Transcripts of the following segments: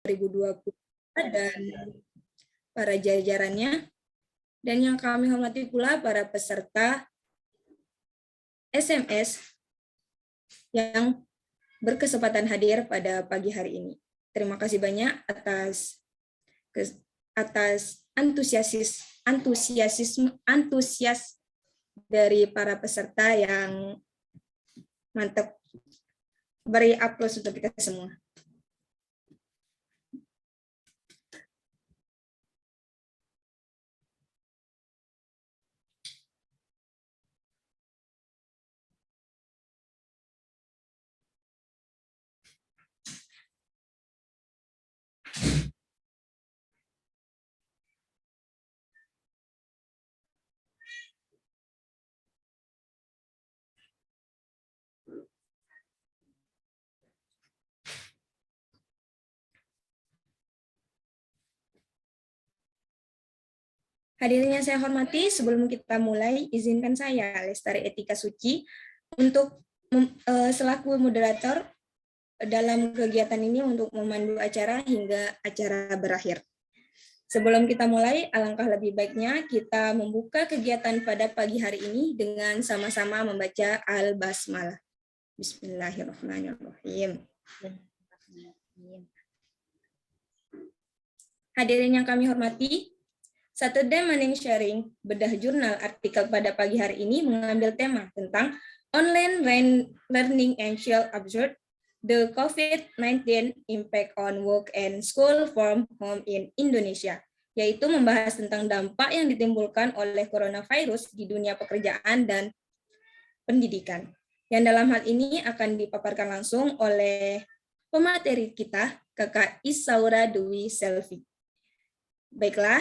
2020 dan para jajarannya, dan yang kami hormati pula para peserta SMS yang berkesempatan hadir pada pagi hari ini. Terima kasih banyak atas antusias dari para peserta yang mantap. Beri aplaus untuk kita semua. Hadirin yang saya hormati, sebelum kita mulai, izinkan saya, Lestari Etika Suci, untuk selaku moderator dalam kegiatan ini untuk memandu acara hingga acara berakhir. Sebelum kita mulai, alangkah lebih baiknya kita membuka kegiatan pada pagi hari ini dengan sama-sama membaca Al-Basmalah. Bismillahirrahmanirrahim. Hadirin yang kami hormati, Saturday Morning Sharing, bedah jurnal artikel pada pagi hari ini mengambil tema tentang Online Learning and Child Absurd, the COVID-19 Impact on Work and School from Home in Indonesia, yaitu membahas tentang dampak yang ditimbulkan oleh coronavirus di dunia pekerjaan dan pendidikan. Yang dalam hal ini akan dipaparkan langsung oleh pemateri kita, Kakak Isaura Dwi Selvi. Baiklah,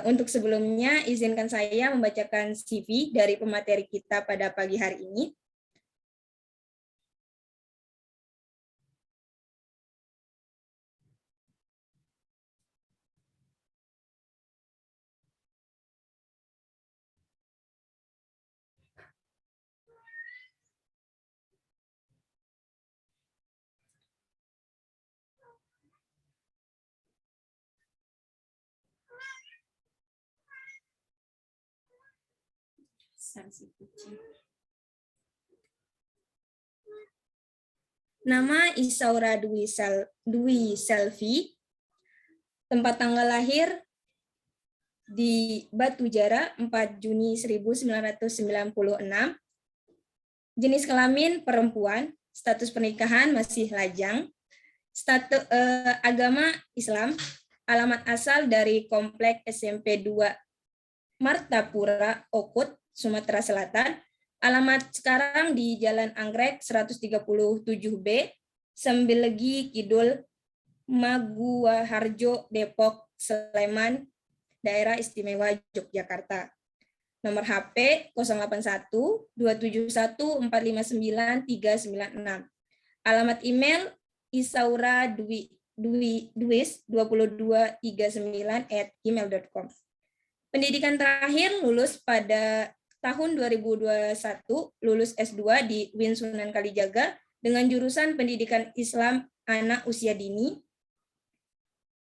untuk sebelumnya, izinkan saya membacakan CV dari pemateri kita pada pagi hari ini. Nama Isaura Dwi Selvi, tempat tanggal lahir di Batu Jara 4 Juni 1996, jenis kelamin perempuan, status pernikahan masih lajang, agama Islam, alamat asal dari Komplek SMP 2 Martapura, Okut, Sumatera Selatan, alamat sekarang di Jalan Anggrek 137B, Sembelegi Kidul, Maguwarjo, Depok, Sleman, Daerah Istimewa Yogyakarta. Nomor HP 081 271 459 396. Alamat email isaura.duis2239@gmail.com. Pendidikan terakhir lulus pada tahun 2021, lulus S2 di UIN Sunan Kalijaga dengan jurusan Pendidikan Islam Anak Usia Dini.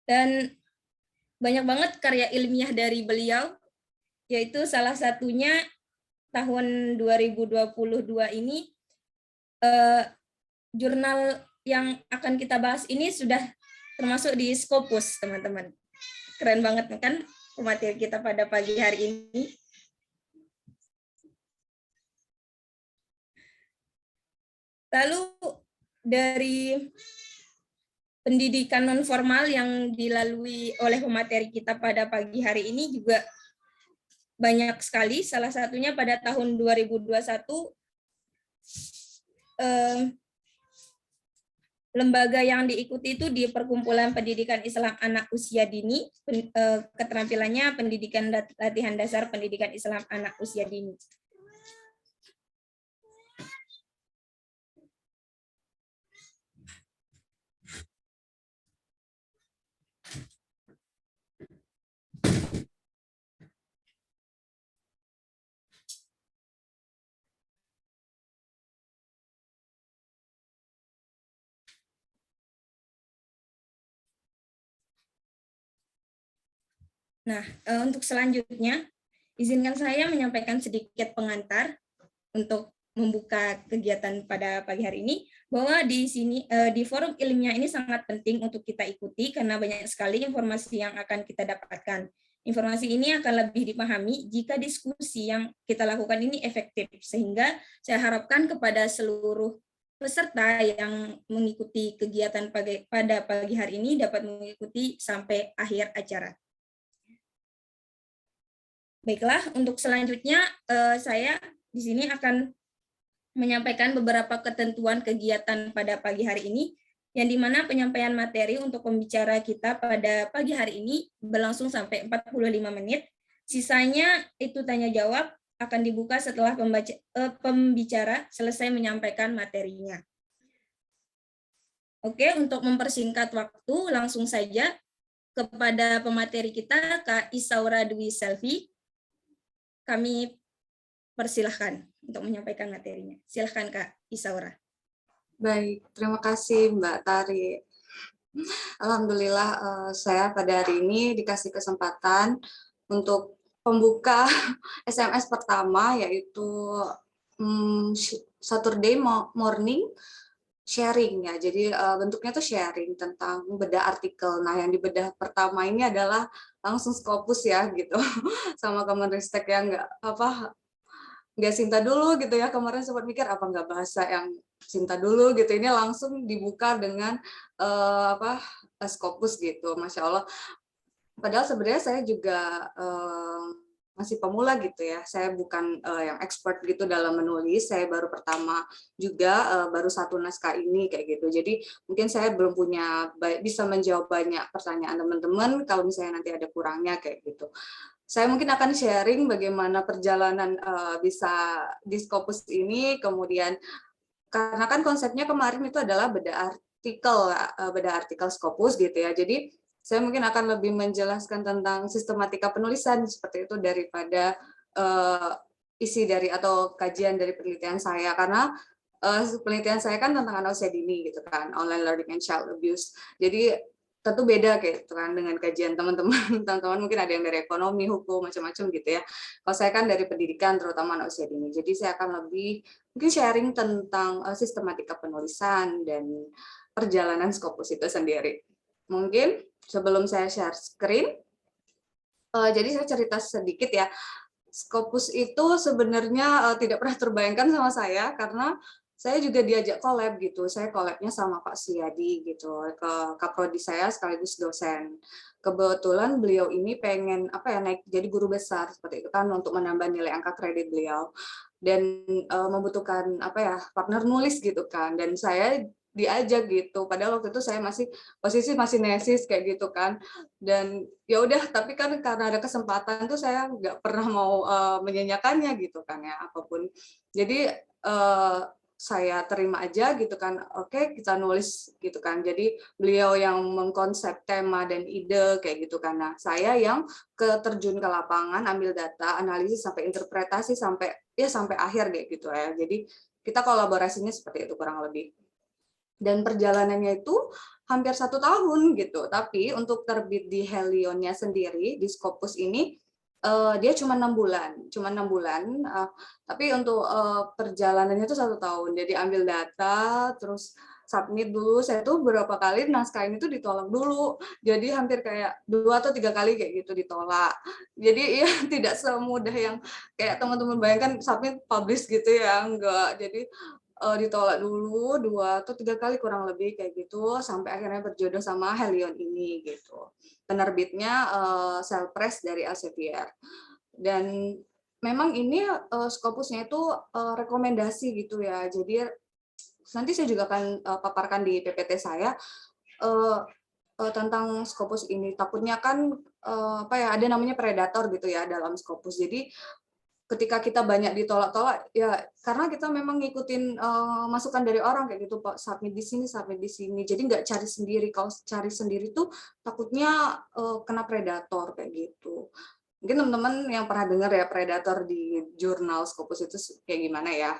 Dan banyak banget karya ilmiah dari beliau, yaitu salah satunya tahun 2022 ini, jurnal yang akan kita bahas ini sudah termasuk di Scopus, teman-teman. Keren banget kan pemateri kita pada pagi hari ini. Lalu dari pendidikan non formal yang dilalui oleh pemateri kita pada pagi hari ini juga banyak sekali. Salah satunya pada tahun 2021 lembaga yang diikuti itu di Perkumpulan Pendidikan Islam Anak Usia Dini, keterampilannya pendidikan latihan dasar pendidikan Islam anak usia dini. Nah, untuk selanjutnya, izinkan saya menyampaikan sedikit pengantar untuk membuka kegiatan pada pagi hari ini, bahwa di sini di forum ilmiah ini sangat penting untuk kita ikuti karena banyak sekali informasi yang akan kita dapatkan. Informasi ini akan lebih dipahami jika diskusi yang kita lakukan ini efektif, sehingga saya harapkan kepada seluruh peserta yang mengikuti kegiatan pada pagi hari ini dapat mengikuti sampai akhir acara. Baiklah, untuk selanjutnya saya di sini akan menyampaikan beberapa ketentuan kegiatan pada pagi hari ini, yang dimana penyampaian materi untuk pembicara kita pada pagi hari ini berlangsung sampai 45 menit. Sisanya itu tanya jawab akan dibuka setelah pembicara selesai menyampaikan materinya. Oke, untuk mempersingkat waktu, langsung saja kepada pemateri kita, Kak Isaura Dwi Selvi. Kami persilahkan untuk menyampaikan materinya. Silahkan Kak Isaura. Baik, terima kasih Mbak Tari. Alhamdulillah saya pada hari ini dikasih kesempatan untuk pembuka SMS pertama, yaitu Saturday morning sharing ya. Jadi bentuknya tuh sharing tentang bedah artikel. Nah, yang di bedah pertama ini adalah langsung Scopus ya gitu. Sama Kemenristek yang nggak Sinta dulu gitu ya. Kemarin sempat mikir apa nggak bahasa yang Sinta dulu gitu. Ini langsung dibuka dengan Scopus gitu. Masya Allah. Padahal sebenarnya saya juga masih pemula gitu ya. Saya bukan yang expert gitu dalam menulis. Saya baru pertama juga, baru satu naskah ini kayak gitu. Jadi mungkin saya belum bisa menjawab banyak pertanyaan teman-teman. Kalau misalnya nanti ada kurangnya kayak gitu. Saya mungkin akan sharing bagaimana perjalanan bisa di Scopus ini. Kemudian karena kan konsepnya kemarin itu adalah bedah artikel Scopus gitu ya. Jadi saya mungkin akan lebih menjelaskan tentang sistematika penulisan seperti itu daripada isi dari atau kajian dari penelitian saya, karena penelitian saya kan tentang anak usia dini gitu kan, online learning and child abuse. Jadi tentu beda kayak gitu kan dengan kajian teman-teman. Teman-teman mungkin ada yang dari ekonomi, hukum, macam-macam gitu ya. Kalau saya kan dari pendidikan, terutama anak usia dini. Jadi saya akan lebih mungkin sharing tentang sistematika penulisan dan perjalanan Scopus itu sendiri. Mungkin sebelum saya share screen, jadi saya cerita sedikit ya. Scopus itu sebenarnya tidak pernah terbayangkan sama saya karena saya juga diajak collab gitu. Saya collabnya sama Pak Suyadi gitu, ke kaprodi saya sekaligus dosen. Kebetulan beliau ini pengen naik jadi guru besar seperti itu kan, untuk menambah nilai angka kredit beliau, dan membutuhkan partner nulis gitu kan. Dan saya diajak gitu, padahal waktu itu saya posisi masih nesis kayak gitu kan. Dan ya udah, tapi kan karena ada kesempatan tuh saya nggak pernah mau menyanyikannya gitu kan ya, apapun. Jadi saya terima aja gitu kan, oke kita nulis gitu kan. Jadi beliau yang mengkonsep tema dan ide kayak gitu kan. Nah, saya yang terjun ke lapangan, ambil data, analisis sampai interpretasi sampai akhir kayak gitu ya. Jadi kita kolaborasinya seperti itu kurang lebih. Dan perjalanannya itu hampir 1 tahun gitu. Tapi untuk terbit di Helionnya sendiri, di Scopus ini, dia cuma 6 bulan. Tapi untuk perjalanannya itu 1 tahun. Jadi ambil data, terus submit dulu. Saya tuh beberapa kali naskah ini tuh ditolak dulu. Jadi hampir kayak 2 atau 3 kali kayak gitu ditolak. Jadi ya tidak semudah yang kayak teman-teman bayangkan submit publish gitu ya, enggak. Jadi ditolak dulu 2 atau 3 kali kurang lebih kayak gitu, sampai akhirnya berjodoh sama Helion ini gitu. Penerbitnya Selpress dari Elsevier. Dan memang ini Scopusnya itu rekomendasi gitu ya. Jadi nanti saya juga akan paparkan di PPT saya tentang Scopus ini. Takutnya kan ada namanya predator gitu ya dalam Scopus. Jadi ketika kita banyak ditolak-tolak ya karena kita memang ngikutin masukan dari orang kayak gitu, Pak, submit di sini, jadi nggak cari sendiri. Kalau cari sendiri tuh takutnya kena predator kayak gitu. Mungkin teman-teman yang pernah dengar ya predator di jurnal Scopus itu kayak gimana ya.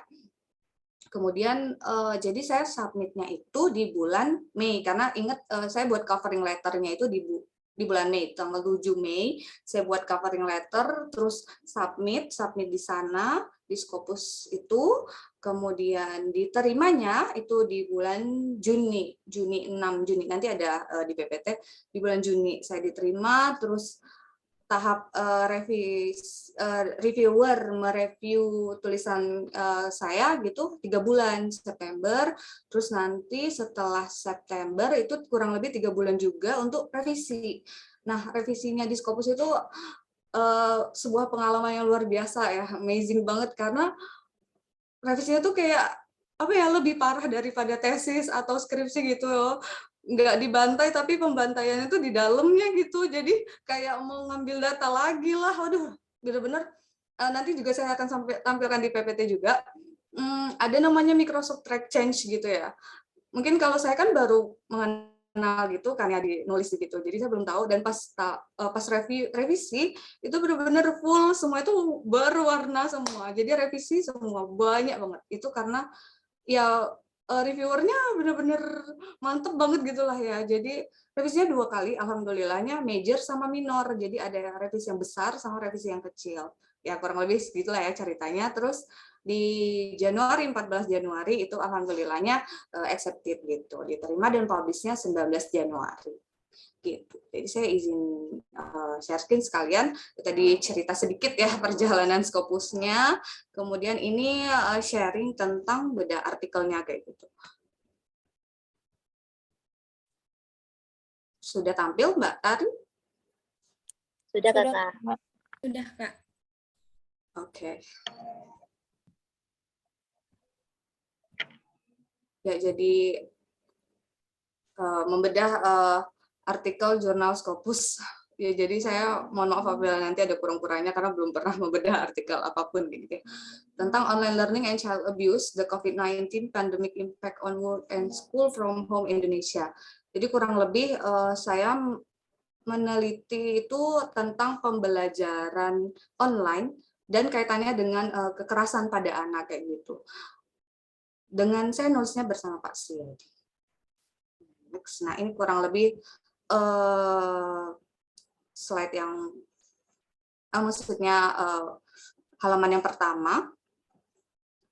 Kemudian jadi saya submitnya itu di bulan Mei, karena ingat saya buat covering letternya itu di di bulan Mei, tanggal 7 Mei, saya buat covering letter, terus submit di sana, di Scopus itu, kemudian diterimanya itu di bulan Juni 6 Juni, nanti ada di PPT, di bulan Juni saya diterima, terus tahap reviewer mereview tulisan saya gitu 3 bulan September, terus nanti setelah September itu kurang lebih 3 bulan juga untuk revisi. Nah, revisinya di Scopus itu sebuah pengalaman yang luar biasa ya, amazing banget karena revisinya tuh kayak apa ya, lebih parah daripada tesis atau skripsi gitu loh. Nggak dibantai tapi pembantaiannya tuh di dalamnya gitu. Jadi kayak mau ngambil data lagi lah. Waduh, bener-bener nanti juga saya akan tampilkan di PPT juga. Ada namanya Microsoft Track Change gitu ya. Mungkin kalau saya kan baru mengenal gitu kan ya, di nulis gitu. Jadi saya belum tahu, dan pas revisi itu benar-benar full semua itu berwarna semua. Jadi revisi semua banyak banget. Itu karena ya reviewernya benar-benar mantep banget gitulah ya. Jadi revisinya 2 kali, alhamdulillahnya major sama minor. Jadi ada revisi yang besar sama revisi yang kecil. Ya kurang lebih segitulah ya ceritanya. Terus di Januari, 14 Januari itu alhamdulillahnya accepted gitu, diterima dan publish-nya 19 Januari. Gitu. Jadi saya izin share screen sekalian. Tadi cerita sedikit ya perjalanan Scopusnya. Kemudian ini sharing tentang beda artikelnya kayak gitu. Sudah tampil Mbak Tari? Sudah, Sudah, Kakak. Sudah, Kak. Oke. Ya, jadi membedah artikel jurnal Scopus. Ya, jadi saya mohon maaf apabila nanti ada kurang-kurangnya karena belum pernah membedah artikel apapun gitu ya. Tentang online learning and child abuse, the COVID-19 pandemic impact on work and school from home Indonesia. Jadi kurang lebih saya meneliti itu tentang pembelajaran online dan kaitannya dengan kekerasan pada anak kayak gitu. Dengan saya nulisnya bersama Pak Suyadi. Nah, ini kurang lebih slide yang maksudnya halaman yang pertama.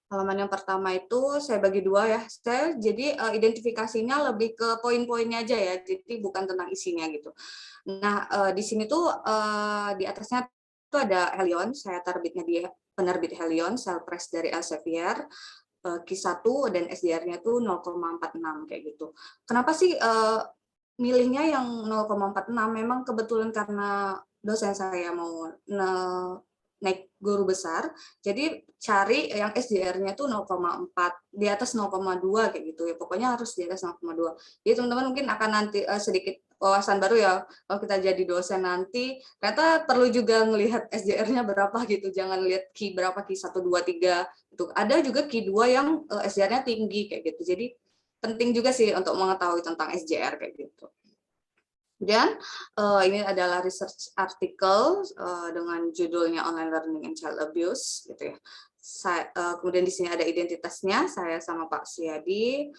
Halaman yang pertama itu saya bagi 2 ya. Saya jadi identifikasinya lebih ke poin-poinnya aja ya. Jadi bukan tentang isinya gitu. Nah, di sini tuh di atasnya itu ada Helion, saya terbitnya di penerbit Helion, Selpres dari Elsevier. Q1 dan SDR-nya itu 0,46 kayak gitu. Kenapa sih milihnya yang 0,46? Memang kebetulan karena dosen saya mau naik guru besar, jadi cari yang SDR-nya tuh 0,4, di atas 0,2 kayak gitu ya. Pokoknya harus di atas 0,2. Jadi teman-teman mungkin akan nanti sedikit wawasan baru ya, kalau kita jadi dosen nanti, ternyata perlu juga melihat SDR-nya berapa gitu, jangan lihat Q berapa, Q1, 2, 3, gitu. Ada juga Q2 yang SDR-nya tinggi kayak gitu, jadi penting juga sih untuk mengetahui tentang SJR kayak gitu. Kemudian ini adalah research article dengan judulnya Online Learning and Child Abuse, gitu ya. Kemudian di sini ada identitasnya, saya sama Pak Suyadi,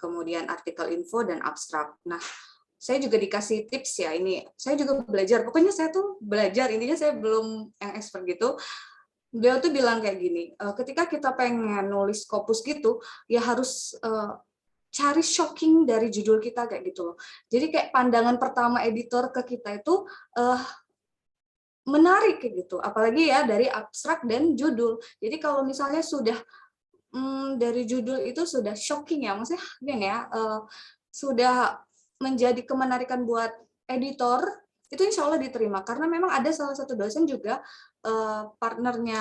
kemudian artikel info dan abstrak. Nah, saya juga dikasih tips ya, ini saya juga belajar, pokoknya saya tuh belajar, intinya saya belum yang expert gitu. Dia tuh bilang kayak gini, ketika kita pengen nulis Scopus gitu, ya harus cari shocking dari judul kita kayak gitu loh. Jadi kayak pandangan pertama editor ke kita itu menarik kayak gitu, apalagi ya dari abstrak dan judul. Jadi kalau misalnya sudah dari judul itu sudah shocking ya, maksudnya gini ya, sudah menjadi kemenarikan buat editor, itu insya Allah diterima. Karena memang ada salah satu dosen juga, partnernya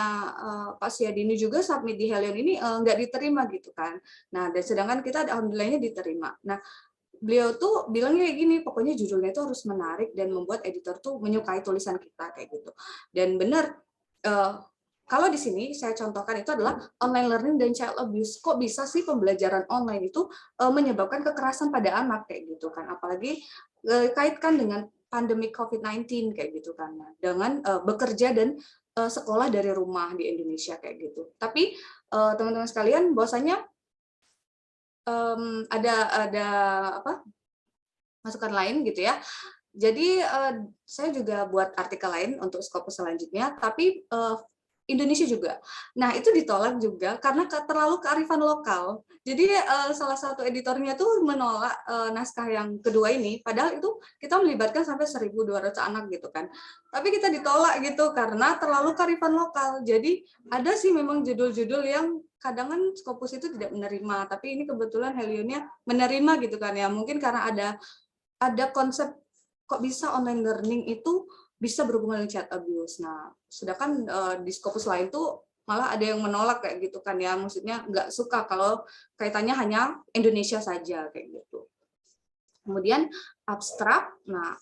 Pak Suyadi ini juga submit di Helion ini nggak diterima gitu kan. Nah, dan sedangkan kita alhamdulillahnya diterima. Nah, beliau tuh bilangnya kayak gini, pokoknya judulnya itu harus menarik dan membuat editor tuh menyukai tulisan kita kayak gitu. Dan benar, kalau di sini saya contohkan itu adalah online learning dan child abuse. Kok bisa sih pembelajaran online itu menyebabkan kekerasan pada anak kayak gitu kan? Apalagi kaitkan dengan pandemi COVID-19 kayak gitu kan, dengan bekerja dan sekolah dari rumah di Indonesia kayak gitu. Tapi teman-teman sekalian, bahwasanya ada apa masukan lain gitu ya. Jadi saya juga buat artikel lain untuk Scopus selanjutnya, tapi Indonesia juga. Nah, itu ditolak juga karena terlalu kearifan lokal. Jadi salah satu editornya tuh menolak naskah yang kedua ini, padahal itu kita melibatkan sampai 1.200 anak gitu kan. Tapi kita ditolak gitu karena terlalu kearifan lokal. Jadi ada sih memang judul-judul yang kadang kan Scopus itu tidak menerima, tapi ini kebetulan Helionnya menerima gitu kan ya. Mungkin karena ada konsep kok bisa online learning itu bisa berhubungan dengan child abuse. Nah, sedangkan di Scopus lain tuh malah ada yang menolak kayak gitu kan ya, maksudnya nggak suka kalau kaitannya hanya Indonesia saja kayak gitu. Kemudian abstrak, nah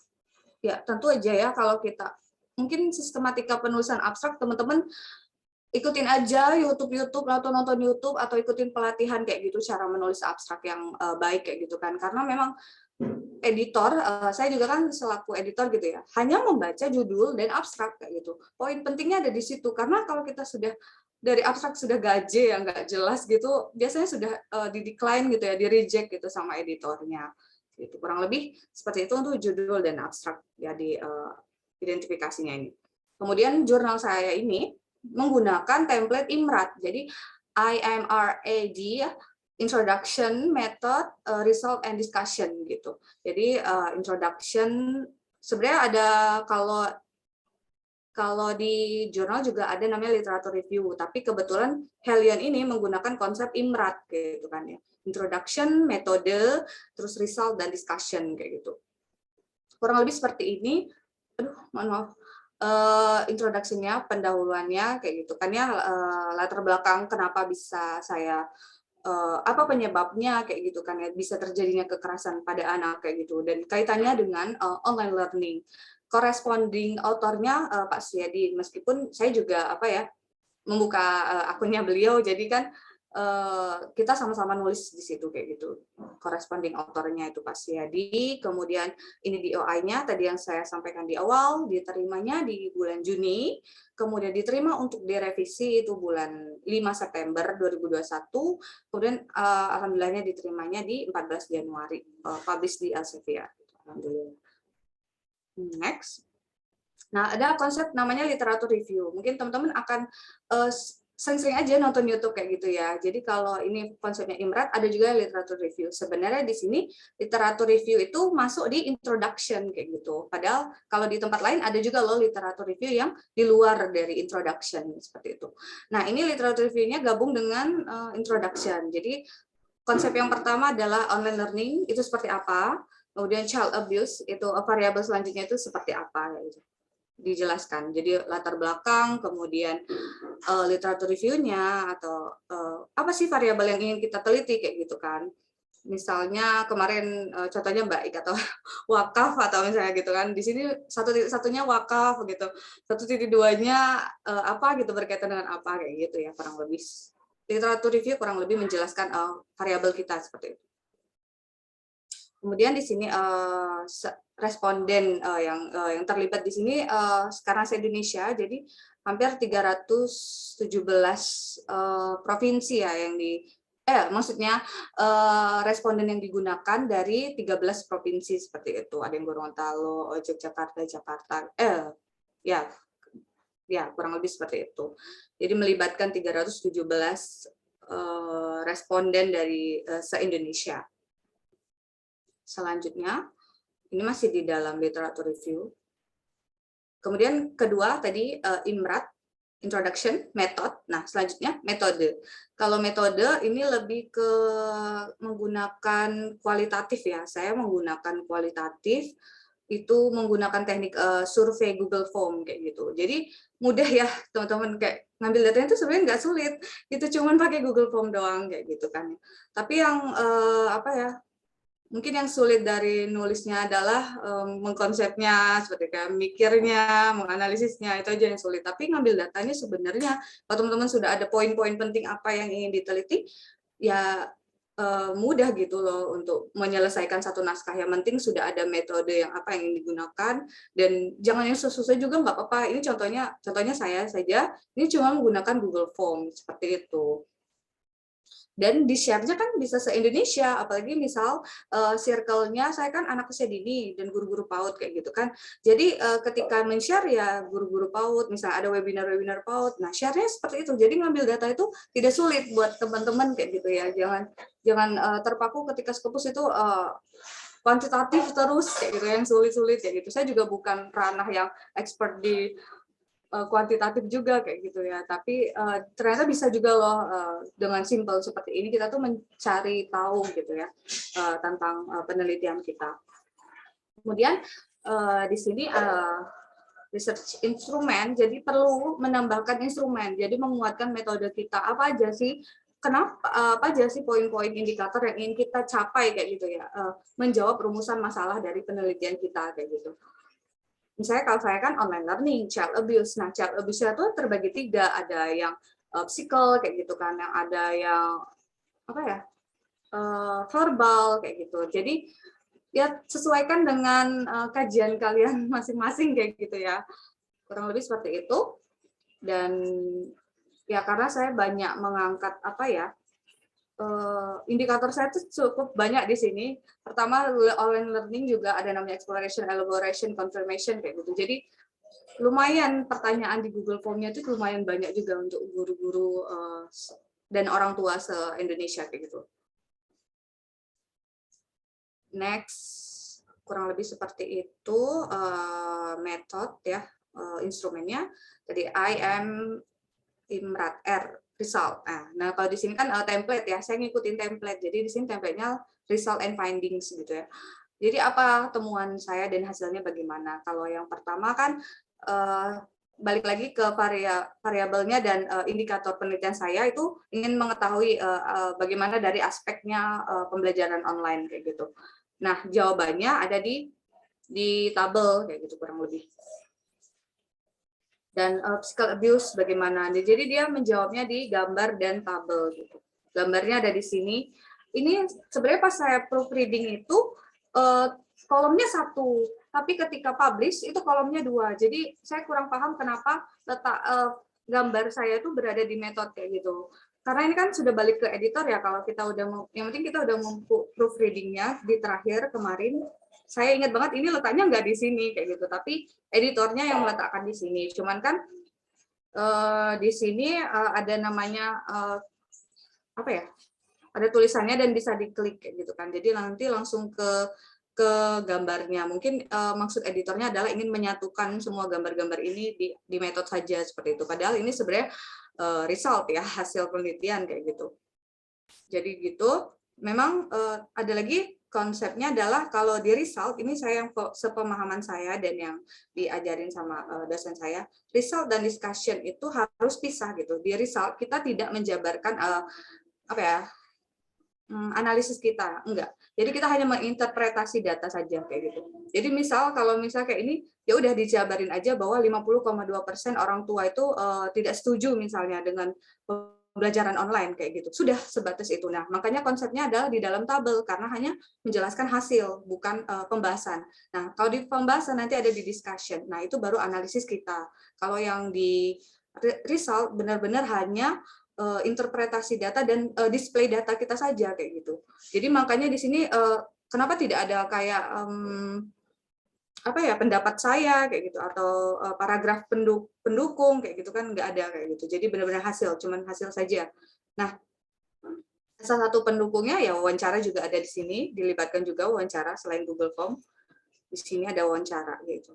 ya tentu aja ya kalau kita mungkin sistematika penulisan abstrak teman-teman ikutin aja YouTube atau nonton YouTube atau ikutin pelatihan kayak gitu cara menulis abstrak yang baik kayak gitu kan, karena memang editor, saya juga kan selaku editor gitu ya, hanya membaca judul dan abstrak kayak gitu. Poin pentingnya ada di situ, karena kalau kita sudah dari abstrak sudah gaje yang nggak jelas gitu, biasanya sudah di decline gitu ya, di reject gitu sama editornya. Gitu. Kurang lebih seperti itu untuk judul dan abstrak ya di identifikasinya ini. Kemudian jurnal saya ini menggunakan template IMRAD. Jadi IMRAD introduction, method, result and discussion gitu. Jadi introduction sebenarnya ada kalau di jurnal juga ada namanya literatur review, tapi kebetulan Helion ini menggunakan konsep IMRAD gitu kan ya. Introduction, metode, terus result dan discussion kayak gitu. Kurang lebih seperti ini. Aduh, mohon maaf. Introduction-nya, pendahuluannya kayak gitu kan ya, latar belakang kenapa bisa saya apa penyebabnya kayak gitu kan ya, bisa terjadinya kekerasan pada anak kayak gitu, dan kaitannya dengan online learning. Corresponding autornya Pak Suyadi, meskipun saya juga apa ya membuka akunnya beliau, jadi kan kita sama-sama nulis di situ kayak gitu. Corresponding autornya itu Pak Suyadi, kemudian ini DOI-nya tadi yang saya sampaikan di awal, diterimanya di bulan Juni, kemudian diterima untuk direvisi itu bulan 5 September 2021, kemudian alhamdulillahnya diterimanya di 14 Januari, publish di Elsevier. Alhamdulillah. Next. Nah, ada konsep namanya literatur review. Mungkin teman-teman akan sering-sering aja nonton YouTube kayak gitu ya. Jadi kalau ini konsepnya IMRAD, ada juga literatur review. Sebenarnya di sini literatur review itu masuk di introduction kayak gitu. Padahal kalau di tempat lain ada juga loh literatur review yang di luar dari introduction seperti itu. Nah, ini literatur review-nya gabung dengan introduction. Jadi konsep yang pertama adalah online learning itu seperti apa. Kemudian child abuse itu variabel selanjutnya itu seperti apa gitu. Dijelaskan. Jadi latar belakang, kemudian literatur review-nya atau apa sih variabel yang ingin kita teliti kayak gitu kan. Misalnya kemarin contohnya baik atau wakaf atau misalnya gitu kan. Di sini satunya wakaf gitu. 1.2-nya apa gitu berkaitan dengan apa kayak gitu ya kurang lebih. Literatur review kurang lebih menjelaskan variabel kita seperti itu. Kemudian di sini responden yang terlibat di sini sekarang se-Indonesia, jadi hampir 317 provinsi ya yang maksudnya responden yang digunakan dari 13 provinsi seperti itu. Ada yang Gorontalo, Yogyakarta, Jakarta, ya kurang lebih seperti itu. Jadi melibatkan 317 responden dari se-Indonesia. Selanjutnya, ini masih di dalam literatur review. Kemudian kedua tadi IMRAD, introduction, method. Nah, selanjutnya metode. Kalau metode ini lebih ke menggunakan kualitatif ya. Saya menggunakan kualitatif, itu menggunakan teknik survei Google Form kayak gitu. Jadi mudah ya teman-teman, kayak ngambil datanya itu sebenarnya nggak sulit. Itu cuman pakai Google Form doang kayak gitu kan. Tapi yang mungkin yang sulit dari nulisnya adalah mengkonsepnya, seperti kayak mikirnya, menganalisisnya, itu aja yang sulit. Tapi ngambil datanya sebenarnya, kalau teman-teman sudah ada poin-poin penting apa yang ingin diteliti, ya mudah gitu loh untuk menyelesaikan satu naskah. Yang penting sudah ada metode yang apa yang digunakan, dan jangan yang susah-susah juga nggak apa-apa. Ini contohnya saya saja, ini cuma menggunakan Google Form, seperti itu. Dan di-share-nya kan bisa se-Indonesia, apalagi misal circle-nya saya kan anak usia dini dan guru-guru PAUD kayak gitu kan. Jadi ketika men-share ya guru-guru PAUD, misalnya ada webinar-webinar PAUD, nah share-nya seperti itu. Jadi ngambil data itu tidak sulit buat teman-teman kayak gitu ya. Jangan terpaku ketika Scopus itu kuantitatif terus kayak gitu yang sulit-sulit kayak gitu. Saya juga bukan ranah yang expert di kuantitatif juga kayak gitu ya, tapi ternyata bisa juga loh dengan simple seperti ini kita tuh mencari tahu gitu ya tentang penelitian kita. Kemudian di sini research instrumen, jadi perlu menambahkan instrumen, jadi menguatkan metode kita. Apa aja sih? Kenapa apa aja sih poin-poin indikator yang ingin kita capai kayak gitu ya? Menjawab rumusan masalah dari penelitian kita kayak gitu. Misalnya kalau saya kan online learning, child abuse. Nah, child abuse itu terbagi 3, ada yang psikol kayak gitu kan, yang ada yang apa ya verbal kayak gitu. Jadi ya sesuaikan dengan kajian kalian masing-masing kayak gitu ya, kurang lebih seperti itu. Dan ya karena saya banyak mengangkat apa ya indikator saya itu cukup banyak di sini. Pertama online learning juga ada namanya exploration, elaboration, confirmation kayak gitu. Jadi lumayan pertanyaan di Google Form-nya itu lumayan banyak juga untuk guru-guru dan orang tua se-Indonesia kayak gitu. Next, kurang lebih seperti itu metode ya, instrumennya. Tadi I am Imrat R result. Nah, kalau di sini kan template ya, saya ngikutin template. Jadi di sini template-nya result and findings gitu ya. Jadi apa temuan saya dan hasilnya bagaimana? Kalau yang pertama kan balik lagi ke variabelnya dan indikator penelitian saya itu ingin mengetahui bagaimana dari aspeknya pembelajaran online kayak gitu. Nah, jawabannya ada di tabel kayak gitu kurang lebih. Dan physical abuse bagaimana? Jadi dia menjawabnya di gambar dan tabel gitu. Gambarnya ada di sini. Ini sebenarnya pas saya proofreading itu kolomnya 1, tapi ketika publish itu kolomnya 2. Jadi saya kurang paham kenapa letak gambar saya itu berada di metode kayak gitu. Karena ini kan sudah balik ke editor ya, kalau kita udah mau, yang penting kita udah mau proofreadingnya di terakhir kemarin. Saya ingat banget ini letaknya nggak di sini kayak gitu, tapi editornya yang meletakkan di sini. Cuman kan di sini ada namanya apa ya? Ada tulisannya dan bisa diklik kayak gitu kan. Jadi nanti langsung ke gambarnya. Mungkin maksud editornya adalah ingin menyatukan semua gambar-gambar ini di metode saja seperti itu. Padahal ini sebenarnya result ya, hasil penelitian kayak gitu. Jadi gitu. Memang ada lagi konsepnya adalah kalau di result, ini saya yang sepemahaman saya dan yang diajarin sama dosen saya, result dan discussion itu harus pisah gitu. Di result kita tidak menjabarkan apa ya, analisis kita, enggak. Jadi kita hanya menginterpretasi data saja kayak gitu. Jadi kalau misal kayak ini, ya udah dijabarin aja bahwa 50,2% orang tua itu tidak setuju misalnya dengan pembelajaran online kayak gitu. Sudah sebatas itu. Nah, makanya konsepnya adalah di dalam tabel karena hanya menjelaskan hasil, bukan pembahasan. Nah, kalau di pembahasan nanti ada di discussion. Nah, itu baru analisis kita. Kalau yang di result benar-benar hanya interpretasi data dan display data kita saja kayak gitu. Jadi makanya di sini kenapa tidak ada kayak apa ya pendapat saya kayak gitu atau paragraf pendukung kayak gitu kan nggak ada kayak gitu. Jadi benar-benar hasil, cuman hasil saja. Nah, salah satu pendukungnya ya wawancara juga ada di sini, dilibatkan juga wawancara selain Google Form. Di sini ada wawancara gitu.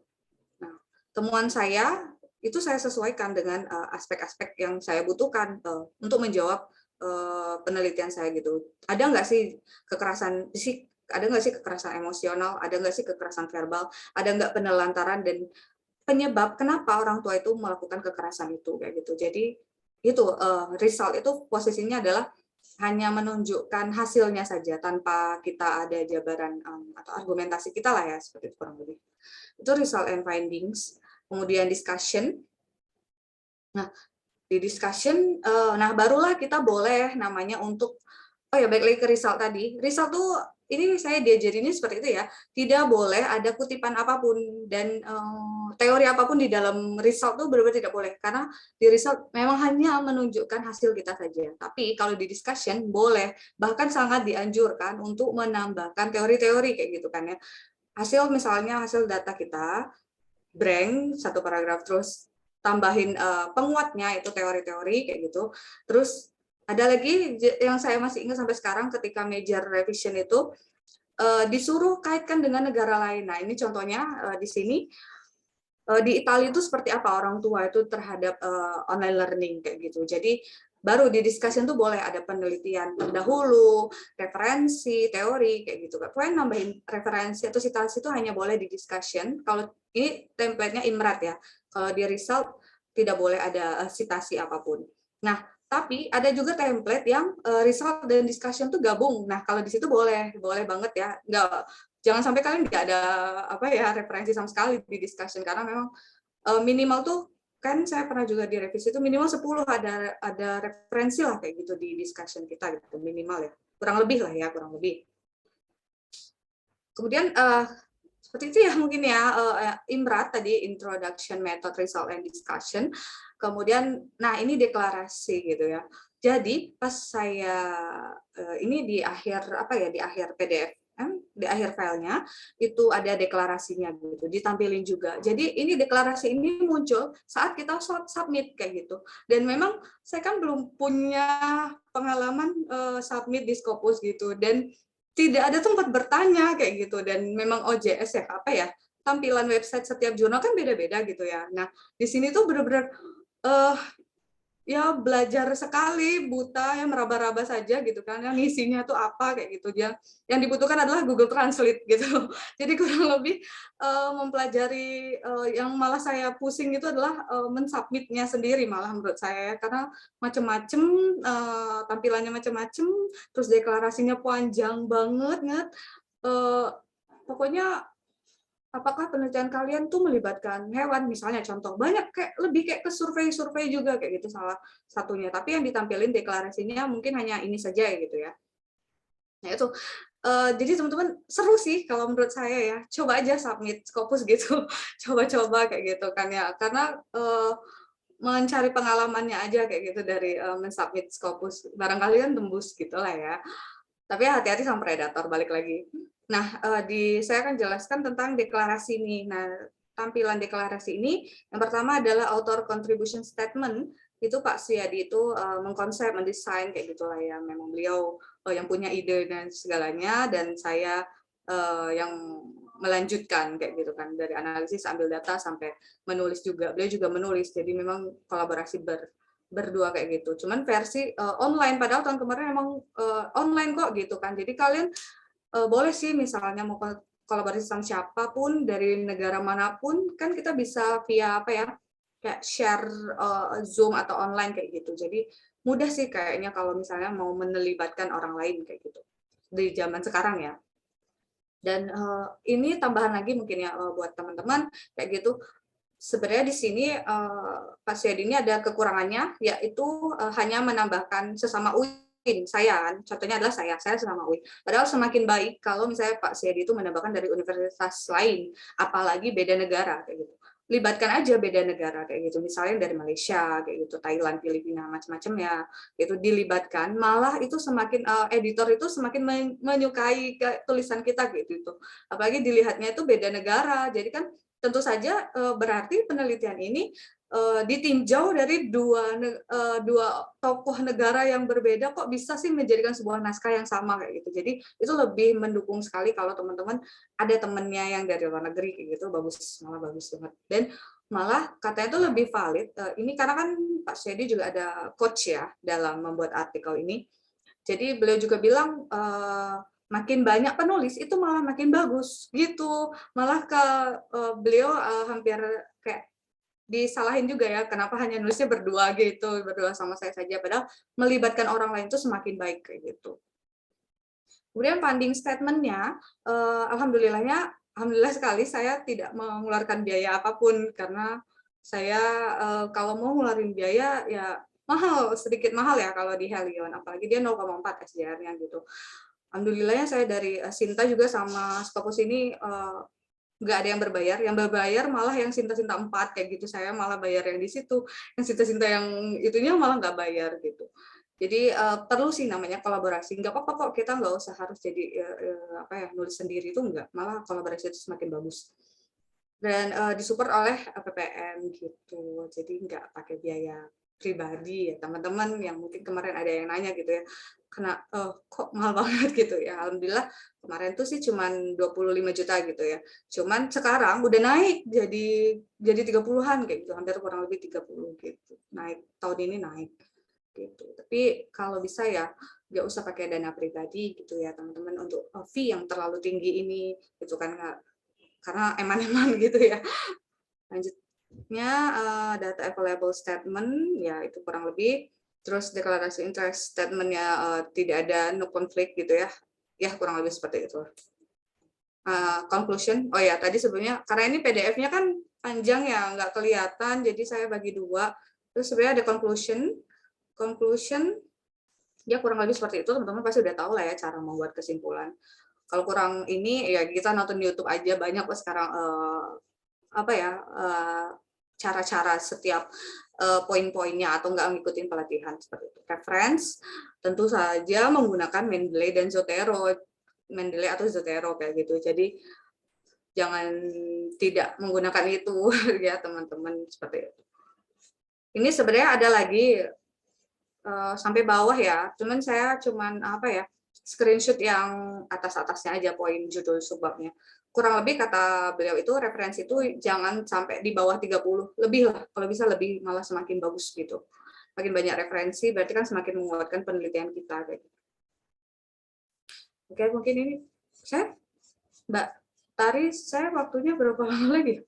Nah, temuan saya itu saya sesuaikan dengan aspek-aspek yang saya butuhkan untuk menjawab penelitian saya gitu. Ada nggak sih kekerasan fisik, ada nggak sih kekerasan emosional, ada nggak sih kekerasan verbal, ada nggak penelantaran dan penyebab kenapa orang tua itu melakukan kekerasan itu kayak gitu. Jadi itu result itu posisinya adalah hanya menunjukkan hasilnya saja tanpa kita ada jabaran atau argumentasi kita lah ya seperti itu kurang lebih. Itu result and findings. Kemudian discussion. Nah, di discussion, nah barulah kita boleh namanya untuk, oh ya balik lagi ke result tadi. Result tuh ini saya diajarinnya seperti itu ya, tidak boleh ada kutipan apapun dan teori apapun di dalam result tuh benar-benar tidak boleh, karena di result memang hanya menunjukkan hasil kita saja. Tapi kalau di discussion boleh, bahkan sangat dianjurkan untuk menambahkan teori-teori kayak gitu kan ya. Misalnya hasil data kita blank satu paragraf, terus tambahin penguatnya itu teori-teori kayak gitu. Terus ada lagi yang saya masih ingat sampai sekarang ketika major revision itu disuruh kaitkan dengan negara lain. Nah, ini contohnya di sini di Italia itu seperti apa orang tua itu terhadap online learning kayak gitu. Jadi baru di discussion tuh boleh ada penelitian terdahulu, referensi, teori kayak gitu. Pokoknya nambahin referensi atau citasi itu hanya boleh di discussion. Kalau ini template-nya IMRAT ya. Kalau di result tidak boleh ada citasi apapun. Nah, tapi ada juga template yang result dan discussion tuh gabung. Nah, kalau di situ boleh banget ya. Jangan sampai kalian nggak ada referensi sama sekali di discussion, karena memang minimal tuh kan saya pernah juga di revisi itu minimal 10 ada referensi lah kayak gitu di discussion kita gitu, minimal ya. Kurang lebih. Kemudian seperti itu ya mungkin ya, IMRAT tadi, Introduction Method Result and Discussion. Kemudian nah ini deklarasi gitu ya. Jadi pas saya ini di akhir di akhir PDF, di akhir filenya itu ada deklarasinya gitu, ditampilin juga. Jadi ini deklarasi ini muncul saat kita submit kayak gitu. Dan memang saya kan belum punya pengalaman submit di Scopus gitu, dan tidak ada tempat bertanya kayak gitu. Dan memang OJS tampilan website setiap jurnal kan beda-beda gitu ya. Nah di sini tuh benar-benar ya belajar sekali, buta ya, meraba-raba saja gitu kan, yang isinya tuh apa kayak gitu. Yang dibutuhkan adalah Google Translate gitu. Jadi kurang lebih mempelajari, yang malah saya pusing itu adalah mensubmitnya sendiri malah menurut saya, karena macam-macam, tampilannya macam-macam, terus deklarasinya panjang banget. Pokoknya apakah penelitian kalian tuh melibatkan hewan, misalnya contoh, lebih kayak ke survei juga kayak gitu salah satunya, tapi yang ditampilin deklarasinya mungkin hanya ini saja gitu ya. Nah itu jadi teman-teman seru sih kalau menurut saya ya, coba aja submit Scopus gitu, coba-coba kayak gitu kan ya, karena mencari pengalamannya aja kayak gitu dari mensubmit Scopus, barangkali kan tembus gitulah ya. Tapi hati-hati sama predator, balik lagi. Nah, saya akan jelaskan tentang deklarasi ini. Nah, tampilan deklarasi ini, yang pertama adalah author contribution statement. Itu Pak Suyadi itu mengkonsep, mendesain kayak gitulah ya. Memang beliau yang punya ide dan segalanya, dan saya yang melanjutkan kayak gitu kan, dari analisis, ambil data sampai menulis juga. Beliau juga menulis, jadi memang kolaborasi berdua kayak gitu. Cuman versi online, padahal tahun kemarin emang online kok gitu kan. Jadi kalian boleh sih misalnya mau kolaborasi sama siapapun dari negara manapun, kan kita bisa via kayak share Zoom atau online kayak gitu. Jadi mudah sih kayaknya kalau misalnya mau melibatkan orang lain kayak gitu di zaman sekarang ya. Dan ini tambahan lagi mungkin ya buat teman-teman kayak gitu. Sebenarnya di sini pasien ini ada kekurangannya, yaitu hanya menambahkan sesama UIN. Contohnya adalah saya sesama UIN. Padahal semakin baik kalau misalnya Pak Syedi itu menambahkan dari universitas lain, apalagi beda negara kayak gitu. Libatkan aja beda negara kayak gitu, misalnya dari Malaysia kayak gitu, Thailand, Filipina, macam-macam ya, itu dilibatkan. Malah itu semakin editor itu semakin menyukai tulisan kita gitu. Apalagi dilihatnya itu beda negara, jadi kan tentu saja berarti penelitian ini ditinjau dari dua tokoh negara yang berbeda, kok bisa sih menjadikan sebuah naskah yang sama kayak gitu. Jadi itu lebih mendukung sekali kalau teman-teman ada temennya yang dari luar negeri kayak gitu, malah bagus banget. Dan malah katanya itu lebih valid ini karena kan Pak Syedi juga ada coach ya dalam membuat artikel ini. Jadi beliau juga bilang makin banyak penulis itu malah makin bagus gitu. Malah beliau hampir kayak disalahin juga ya, kenapa hanya nulisnya berdua sama saya saja, padahal melibatkan orang lain itu semakin baik kayak gitu. Kemudian funding statement-nya, alhamdulillah sekali saya tidak mengeluarkan biaya apapun, karena saya kalau mau ngeluarin biaya ya sedikit mahal ya kalau di Helion, apalagi dia 0,4 SDR-nya gitu. Alhamdulillahnya saya dari Sinta juga sama Scopus ini nggak ada yang berbayar. Yang berbayar malah yang Sinta-Sinta 4 kayak gitu. Saya malah bayar yang di situ. Yang Sinta-Sinta yang itunya malah nggak bayar gitu. Jadi perlu sih namanya kolaborasi. Nggak apa-apa kok kita nggak usah harus jadi apa ya nulis sendiri itu nggak. Malah kolaborasi itu semakin bagus. Dan disupport oleh PPM gitu. Jadi nggak pakai biaya pribadi ya teman-teman yang mungkin kemarin ada yang nanya gitu ya. Kena kok mahal banget gitu ya. Alhamdulillah kemarin tuh sih cuman 25 juta gitu ya. Cuman sekarang udah naik jadi 30-an kayak gitu, hampir kurang lebih 30 gitu. Naik tahun ini naik gitu. Tapi kalau bisa ya nggak usah pakai dana pribadi gitu ya teman-teman untuk fee yang terlalu tinggi ini gitu kan karena eman-eman gitu ya. Lanjutnya data available statement ya itu kurang lebih. Terus deklarasi interest statement-nya tidak ada no conflict gitu ya. Ya kurang lebih seperti itu. Conclusion, oh ya tadi sebelumnya karena ini PDF-nya kan panjang ya nggak kelihatan jadi saya bagi dua. Terus sebenarnya ada conclusion ya kurang lebih seperti itu teman-teman pasti udah tahu lah ya cara membuat kesimpulan. Kalau kurang ini ya kita nonton di YouTube aja banyak kok sekarang apa ya cara-cara setiap poin-poinnya atau nggak ngikutin pelatihan seperti itu. Reference tentu saja menggunakan Mendeley dan Zotero, Mendeley atau Zotero kayak gitu. Jadi jangan tidak menggunakan itu ya teman-teman seperti itu. Ini sebenarnya ada lagi sampai bawah ya, cuman saya apa ya screenshot yang atas-atasnya aja poin judul subbabnya. Kurang lebih kata beliau itu referensi itu jangan sampai di bawah 30, lebih lah, kalau bisa lebih malah semakin bagus gitu. Makin banyak referensi berarti kan semakin menguatkan penelitian kita kayak gitu. Oke, mungkin ini saya Mbak Tari, saya waktunya berapa lama lagi?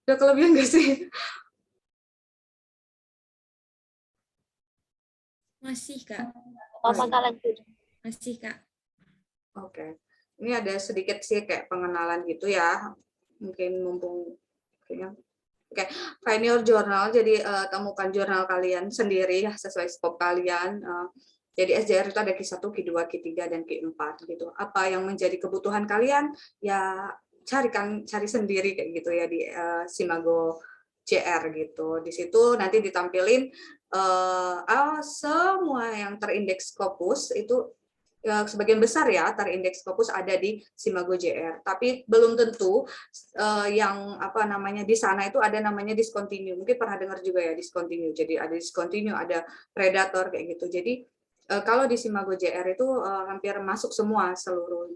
Udah kelebihan nggak sih? Masih, Kak. Apa Kak lanjut? Masih, Kak. Oke. Ini ada sedikit sih kayak pengenalan gitu ya. Mungkin mumpung kayaknya. Oke, find your journal. Jadi temukan jurnal kalian sendiri ya sesuai skop kalian. Jadi SJR itu ada Q1, Q2, Q3 dan Q4 gitu. Apa yang menjadi kebutuhan kalian ya cari sendiri kayak gitu ya di Simago JR gitu. Di situ nanti ditampilin semua yang terindeks Scopus itu sebagian besar ya terindeks Scopus ada di Simago JR, tapi belum tentu yang apa namanya di sana itu ada namanya discontinue. Mungkin pernah dengar juga ya discontinue. Jadi ada discontinue, ada predator kayak gitu. Jadi kalau di Simago JR itu hampir masuk semua seluruh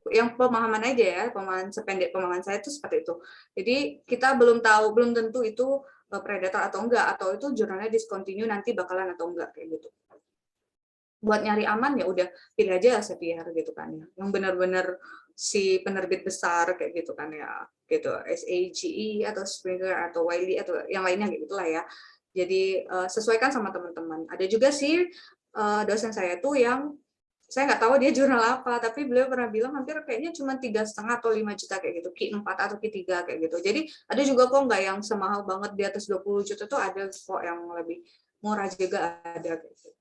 yang pemahaman aja ya, pemahaman sependek pemahaman saya itu seperti itu. Jadi kita belum tahu, belum tentu itu predator atau enggak, atau itu jurnalnya discontinue nanti bakalan atau enggak kayak gitu. Buat nyari aman ya udah pilih aja Elsevier gitu kan ya, yang benar-benar si penerbit besar kayak gitu kan ya, gitu SAGE atau Springer atau Wiley atau yang lainnya gitu lah ya. Jadi sesuaikan sama teman-teman. Ada juga sih dosen saya tuh yang saya nggak tahu dia jurnal apa, tapi beliau pernah bilang hampir kayaknya cuma 3,5 atau 5 juta kayak gitu, Q4 atau Q3 kayak gitu. Jadi ada juga kok nggak yang semahal banget di atas 20 juta tuh ada kok yang lebih murah juga ada kayak gitu.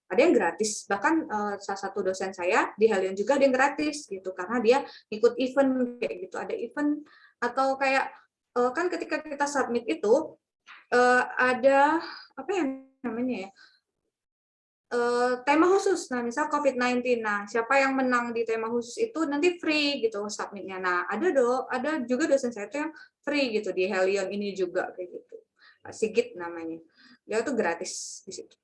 Ada yang gratis, bahkan salah satu dosen saya di Halion juga ada yang gratis gitu karena dia ikut event kayak gitu, ada event atau kayak kan ketika kita submit itu ada apa yang namanya ya tema khusus. Nah, misal COVID-19. Nah, siapa yang menang di tema khusus itu nanti free gitu submitnya. Nah, ada juga dosen saya itu yang free gitu di Helion ini juga kayak gitu. Sigit namanya. Dia tuh gratis di situ.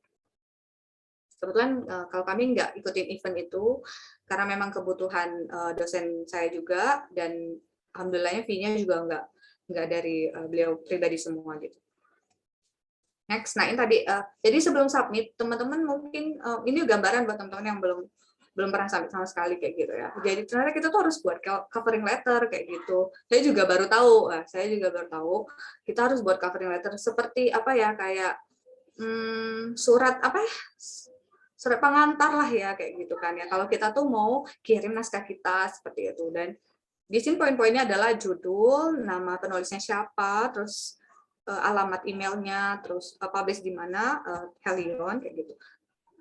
Kebetulan kalau kami nggak ikutin event itu karena memang kebutuhan dosen saya juga dan alhamdulillahnya fee-nya juga nggak dari beliau pribadi semua gitu. Next, nah ini tadi jadi sebelum submit teman-teman mungkin ini gambaran buat teman-teman yang belum pernah submit sama sekali kayak gitu ya. Jadi ternyata kita tuh harus buat covering letter kayak gitu. Saya juga baru tahu kita harus buat covering letter seperti apa ya kayak surat apa ya? Surat pengantar lah ya kayak gitu kan ya. Kalau kita tuh mau kirim naskah kita seperti itu dan di sini poin-poinnya adalah judul, nama penulisnya siapa, terus alamat emailnya, terus publish di mana, Helion kayak gitu.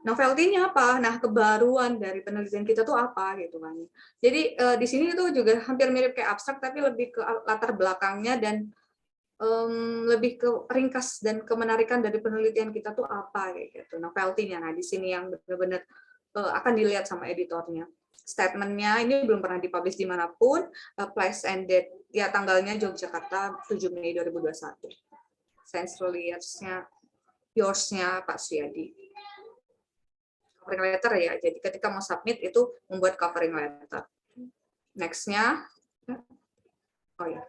novelty-nya apa? Nah, kebaruan dari penelitian kita tuh apa gitu kan. Jadi di sini itu juga hampir mirip kayak abstrak tapi lebih ke latar belakangnya dan lebih ke ringkas dan kemenarikan dari penelitian kita tuh apa kayak gitu. Novelty-nya. Nah, di sini yang benar-benar akan dilihat sama editornya. Statement-nya ini belum pernah dipublish dimanapun, place and date, ya tanggalnya Yogyakarta 7 Mei 2021. Sincerely yours-nya Pak Suyadi. Covering letter ya, jadi ketika mau submit itu membuat covering letter. Next-nya, oh ya,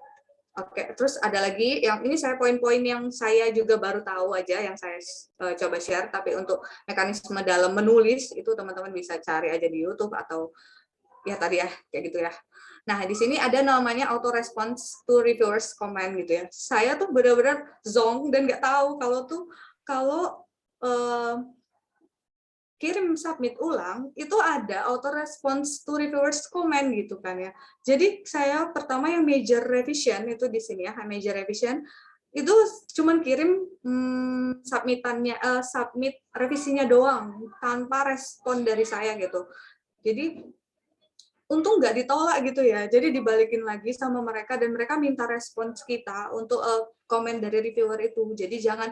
oke, terus ada lagi yang ini saya poin-poin yang saya juga baru tahu aja yang saya coba share, tapi untuk mekanisme dalam menulis itu teman-teman bisa cari aja di YouTube atau ya tadi ya kayak gitu ya. Nah di sini ada namanya auto response to reviewers comment gitu ya. Saya tuh benar-benar zonk dan nggak tahu kalau kirim submit ulang itu ada auto response to reviewers comment gitu kan ya. Jadi saya pertama yang major revision itu di sini ya, major revision itu cuman kirim submit revisinya doang tanpa respon dari saya gitu. Jadi untung nggak ditolak gitu ya, jadi dibalikin lagi sama mereka dan mereka minta respons kita untuk komen dari reviewer itu. Jadi jangan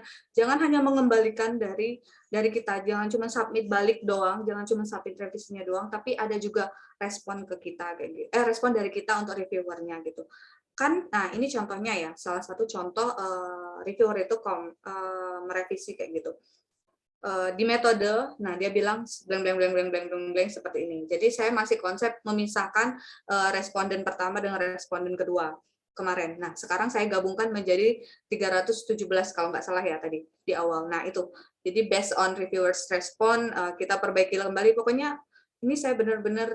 hanya mengembalikan dari kita, jangan cuma submit balik doang, jangan cuma submit revisinya doang, tapi ada juga respon ke kita kayak gitu. Respon dari kita untuk reviewernya gitu. Kan, nah ini contohnya ya, salah satu contoh reviewer itu merevisi kayak gitu. Di metode, nah dia bilang blank seperti ini. Jadi saya masih konsep memisahkan responden pertama dengan responden kedua kemarin. Nah sekarang saya gabungkan menjadi 317 kalau nggak salah ya tadi di awal. Nah itu, jadi based on reviewers respon kita perbaiki kembali. Pokoknya ini saya benar-benar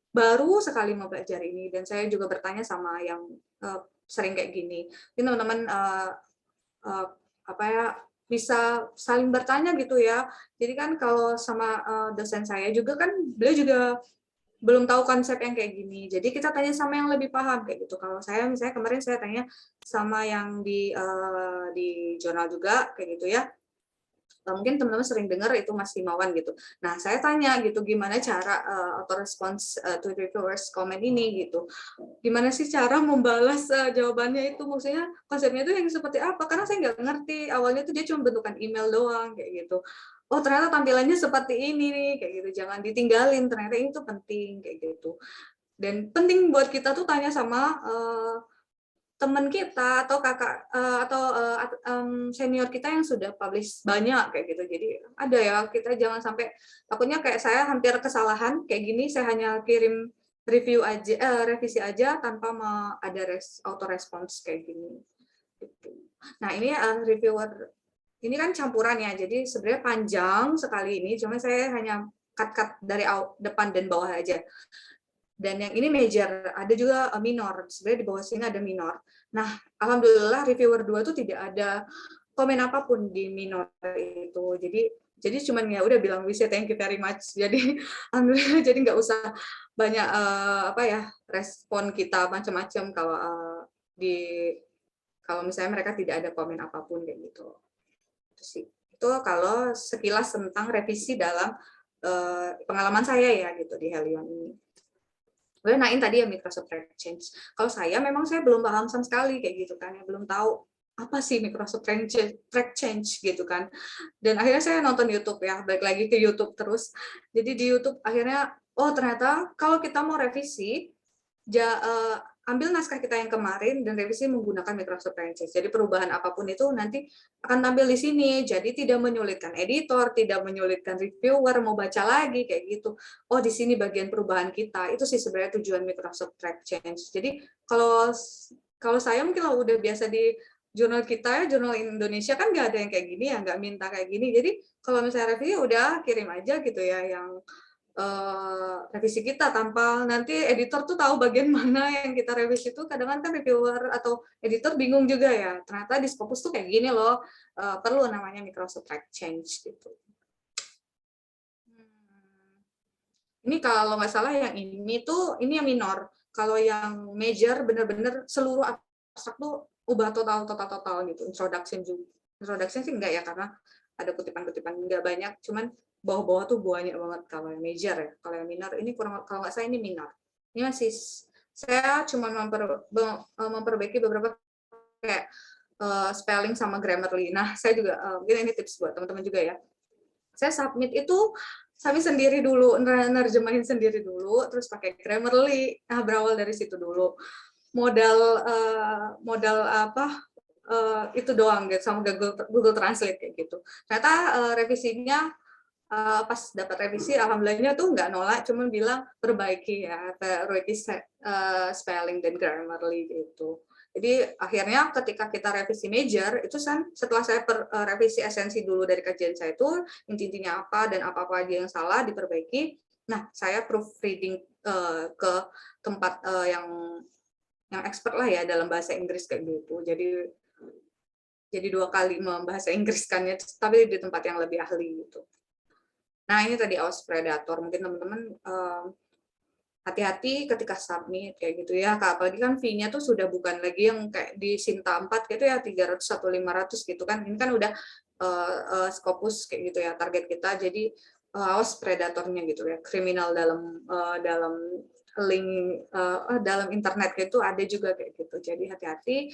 baru sekali mau belajar ini dan saya juga bertanya sama yang sering kayak gini. Ini teman-teman apa ya, bisa saling bertanya gitu ya. Jadi kan kalau sama dosen saya juga kan beliau juga belum tahu konsep yang kayak gini. Jadi kita tanya sama yang lebih paham kayak gitu. Kalau saya misalnya kemarin saya tanya sama yang di jurnal juga kayak gitu ya. Mungkin teman-teman sering dengar itu Mas Himawan gitu. Nah, saya tanya gitu gimana cara auto response to reviewers comment ini gitu. Gimana sih cara membalas jawabannya itu, maksudnya konsepnya itu yang seperti apa? Karena saya nggak ngerti. Awalnya itu dia cuma bentukan email doang kayak gitu. Oh, ternyata tampilannya seperti ini nih kayak gitu. Jangan ditinggalin, ternyata ini tuh penting kayak gitu. Dan penting buat kita tuh tanya sama teman kita atau kakak atau senior kita yang sudah publish banyak kayak gitu. Jadi ada ya, kita jangan sampai takutnya kayak saya hampir kesalahan kayak gini, saya hanya kirim review aja revisi aja tanpa ada auto response kayak gini gitu. Nah ini reviewer ini kan campuran ya, jadi sebenarnya panjang sekali ini, cuma saya hanya cut dari depan dan bawah aja. Dan yang ini major, ada juga minor. Sebenarnya di bawah sini ada minor. Nah, alhamdulillah reviewer 2 itu tidak ada komen apapun di minor itu. Jadi cuman ya udah bilang we say thank you very much. Jadi alhamdulillah, jadi nggak usah banyak respon kita macam-macam kalau misalnya mereka tidak ada komen apapun kayak gitu. Itu sih. Itu kalau sekilas tentang revisi dalam pengalaman saya ya gitu di Helion ini. Gue nain tadi ya Microsoft Track Change. Kalau saya memang saya belum paham sama sekali kayak gitu kan, ya belum tahu apa sih Microsoft Track Change gitu kan. Dan akhirnya saya nonton YouTube ya, balik lagi ke YouTube terus. Jadi di YouTube akhirnya oh ternyata kalau kita mau revisi ambil naskah kita yang kemarin dan revisi menggunakan Microsoft Track Change. Jadi perubahan apapun itu nanti akan tampil di sini. Jadi tidak menyulitkan editor, tidak menyulitkan reviewer mau baca lagi kayak gitu. Oh di sini bagian perubahan kita. Itu sih sebenarnya tujuan Microsoft Track Change. Jadi kalau saya mungkin udah biasa di jurnal kita ya, jurnal Indonesia kan nggak ada yang kayak gini ya, nggak minta kayak gini. Jadi kalau misalnya review udah kirim aja gitu ya yang revisi kita tanpa nanti editor tuh tahu bagian mana yang kita revisi itu. Kadang kan reviewer atau editor bingung juga ya, ternyata di Scopus tuh kayak gini loh, perlu namanya Microsoft Track Change gitu. Ini kalau nggak salah yang ini yang minor. Kalau yang major bener-bener seluruh abstrak tuh ubah total gitu. Introduction sih enggak ya, karena ada kutipan-kutipan nggak banyak, cuman bawah-bawah tuh banyak banget kalau yang major ya. Kalau yang minor ini kurang, kalau nggak salah ini minor. Ini masih saya cuma memperbaiki beberapa kayak spelling sama Grammarly. Nah, saya juga mungkin ini tips buat teman-teman juga ya. Saya submit sendiri dulu, nerjemahin sendiri dulu, terus pakai Grammarly. Nah, berawal dari situ dulu. Modal apa itu doang gitu sama Google Translate kayak gitu. Ternyata revisinya pas dapat revisi alhamdulillahnya tuh nggak nolak, cuma bilang perbaiki ya, perbaiki spelling dan Grammarly gitu. Jadi akhirnya ketika kita revisi major itu kan setelah saya revisi esensi dulu dari kajian saya itu intinya apa dan apa-apa aja yang salah diperbaiki. Nah, saya proofreading ke tempat yang expert lah ya dalam bahasa Inggris kayak gitu. Jadi 2 kali membahasa Inggriskannya, tapi di tempat yang lebih ahli gitu. Nah, ini tadi awas predator. Mungkin teman-teman hati-hati ketika submit kayak gitu ya. Apalagi kan fee-nya tuh sudah bukan lagi yang kayak di Sinta 4 gitu ya 300 atau 500 gitu kan. Ini kan udah Scopus kayak gitu ya target kita. Jadi awas predatornya gitu ya. Kriminal dalam link dalam internet gitu ada juga kayak gitu. Jadi hati-hati.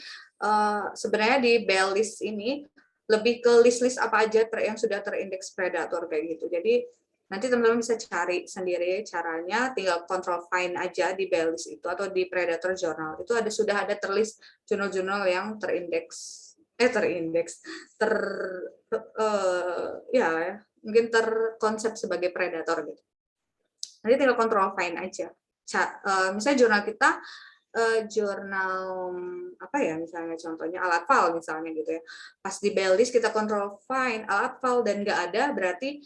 Sebenarnya di bail list ini lebih ke list-list apa aja yang sudah terindeks predator kayak gitu. Jadi nanti teman-teman bisa cari sendiri caranya, tinggal control find aja di bail list itu atau di predator journal. Itu sudah ada terlist jurnal-jurnal yang mungkin terkonsep sebagai predator gitu. Nanti tinggal control find aja. Misalnya jurnal kita jurnal apa ya, misalnya contohnya alat file misalnya gitu ya, pas di bail list kita control find alat file dan nggak ada, berarti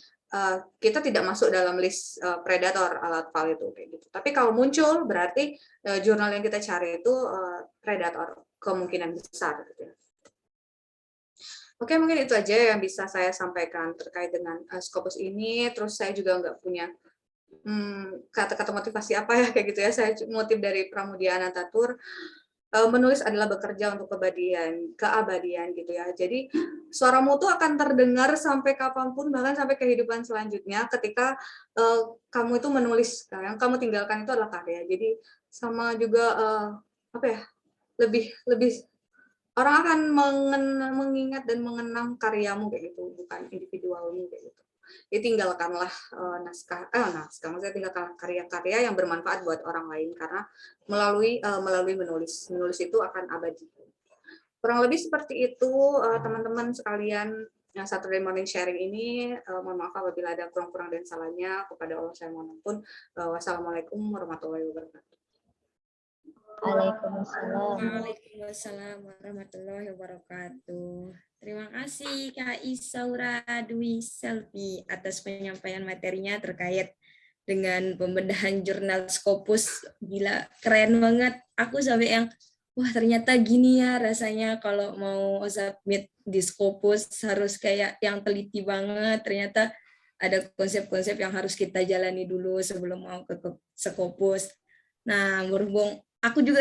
kita tidak masuk dalam list predator alat file itu kayak gitu. Tapi kalau muncul berarti jurnal yang kita cari itu predator kemungkinan besar gitu ya. Oke, mungkin itu aja yang bisa saya sampaikan terkait dengan Scopus ini. Terus saya juga nggak punya kata-kata motivasi apa ya kayak gitu ya. Saya motif dari Pramudia Anantatur, menulis adalah bekerja untuk keabadian gitu ya. Jadi suaramu tuh akan terdengar sampai kapanpun, bahkan sampai kehidupan selanjutnya ketika kamu itu menulis. Yang kamu tinggalkan itu adalah karya. Jadi sama juga lebih orang akan mengingat dan mengenang karyamu kayak gitu, bukan individualmu kayak gitu. Jadi tinggalkanlah maksudnya tinggalkan karya-karya yang bermanfaat buat orang lain, karena melalui menulis itu akan abadi. Kurang lebih seperti itu teman-teman sekalian yang Saturday Morning Sharing ini. Mohon maaf apabila ada kurang-kurang dan salahnya, kepada Allah saya mohon ampun. Wassalamualaikum warahmatullahi wabarakatuh. Waalaikumsalam warahmatullahi wabarakatuh. Terima kasih Kak Isaura Dwi Selvi atas penyampaian materinya terkait dengan pembedahan jurnal Scopus. Gila, keren banget. Aku sampai yang, wah ternyata gini ya rasanya kalau mau submit di Scopus, harus kayak yang teliti banget. Ternyata ada konsep-konsep yang harus kita jalani dulu sebelum mau ke Scopus. Nah, berhubung aku juga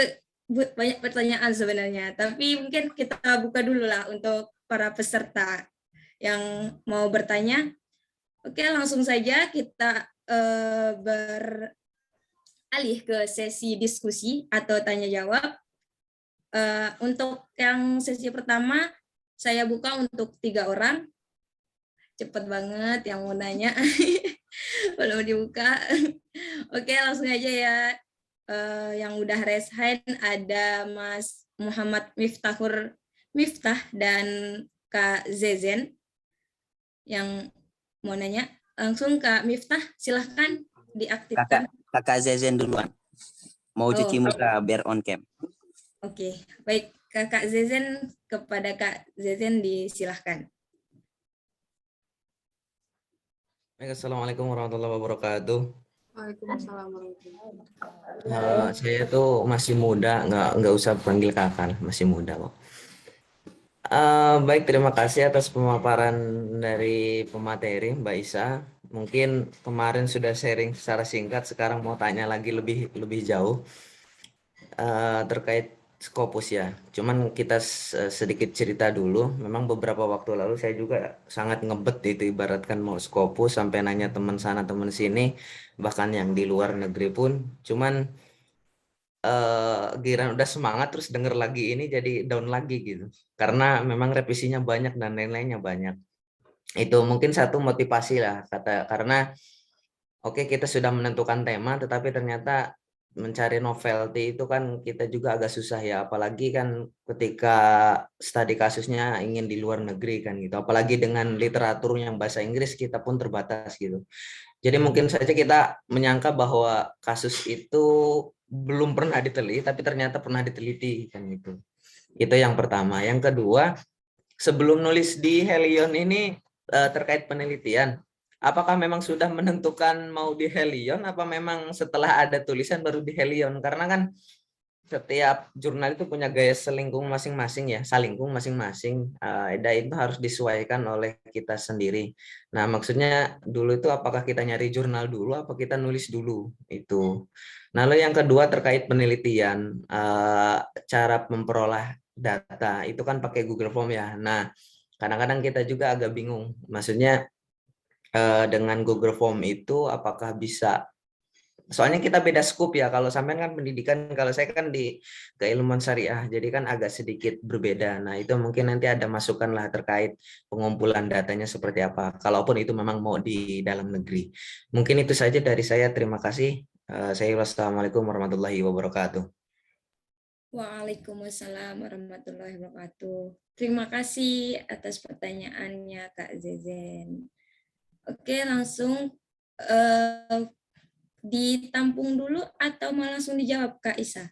banyak pertanyaan sebenarnya, tapi mungkin kita buka dulu lah untuk para peserta yang mau bertanya. Oke, langsung saja kita beralih ke sesi diskusi atau tanya jawab. Untuk yang sesi pertama, saya buka untuk 3 orang. Cepet banget yang mau nanya. Belum dibuka. Oke, langsung aja ya. Yang udah raise hand ada Mas Muhammad Miftah dan Kak Zezen yang mau nanya. Langsung Kak Miftah, silahkan diaktifkan. Kakak Zezen duluan. Mau cuci muka biar on cam. Oke, baik. Kak Zezen, kepada Kak Zezen disilahkan. Assalamualaikum warahmatullahi wabarakatuh. Waalaikumsalam warahmatullahi wabarakatuh. Saya tuh masih muda, nggak usah panggil kakak, masih muda kok. Baik, terima kasih atas pemaparan dari pemateri Mbak Isa. Mungkin kemarin sudah sharing secara singkat, sekarang mau tanya lagi lebih jauh terkait Scopus ya. Cuman kita sedikit cerita dulu. Memang beberapa waktu lalu saya juga sangat ngebet itu, ibaratkan mau Scopus sampai nanya teman sana teman sini, bahkan yang di luar negeri pun. Cuman giliran udah semangat terus denger lagi ini jadi down lagi gitu. Karena memang revisinya banyak dan lain-lainnya banyak. Itu mungkin satu motivasi lah karena oke, kita sudah menentukan tema, tetapi ternyata mencari novelty itu kan kita juga agak susah ya, apalagi kan ketika studi kasusnya ingin di luar negeri kan gitu, apalagi dengan literatur yang bahasa Inggris kita pun terbatas gitu. Jadi mungkin saja kita menyangka bahwa kasus itu belum pernah diteliti, tapi ternyata pernah diteliti kan gitu. Itu yang pertama. Yang kedua, sebelum nulis di Helion ini terkait penelitian, apakah memang sudah menentukan mau di Helion apa memang setelah ada tulisan baru di Helion? Karena kan setiap jurnal itu punya gaya selingkung masing-masing ya, salingkung masing-masing. Dan itu harus disesuaikan oleh kita sendiri. Nah, maksudnya dulu itu apakah kita nyari jurnal dulu, apa kita nulis dulu itu. Nah, lalu yang kedua terkait penelitian, cara memperoleh data itu kan pakai Google Form ya. Nah, kadang-kadang kita juga agak bingung. Maksudnya dengan Google Form itu apakah bisa, soalnya kita beda scope ya, kalau sampean kan pendidikan, kalau saya kan di keilmuan syariah, jadi kan agak sedikit berbeda. Nah itu mungkin nanti ada masukan lah terkait pengumpulan datanya seperti apa, kalaupun itu memang mau di dalam negeri. Mungkin itu saja dari saya, terima kasih. Wassalamualaikum warahmatullahi wabarakatuh. Waalaikumsalam warahmatullahi wabarakatuh. Terima kasih atas pertanyaannya Kak Zezen. Oke, langsung ditampung dulu atau mau langsung dijawab Kak Isa?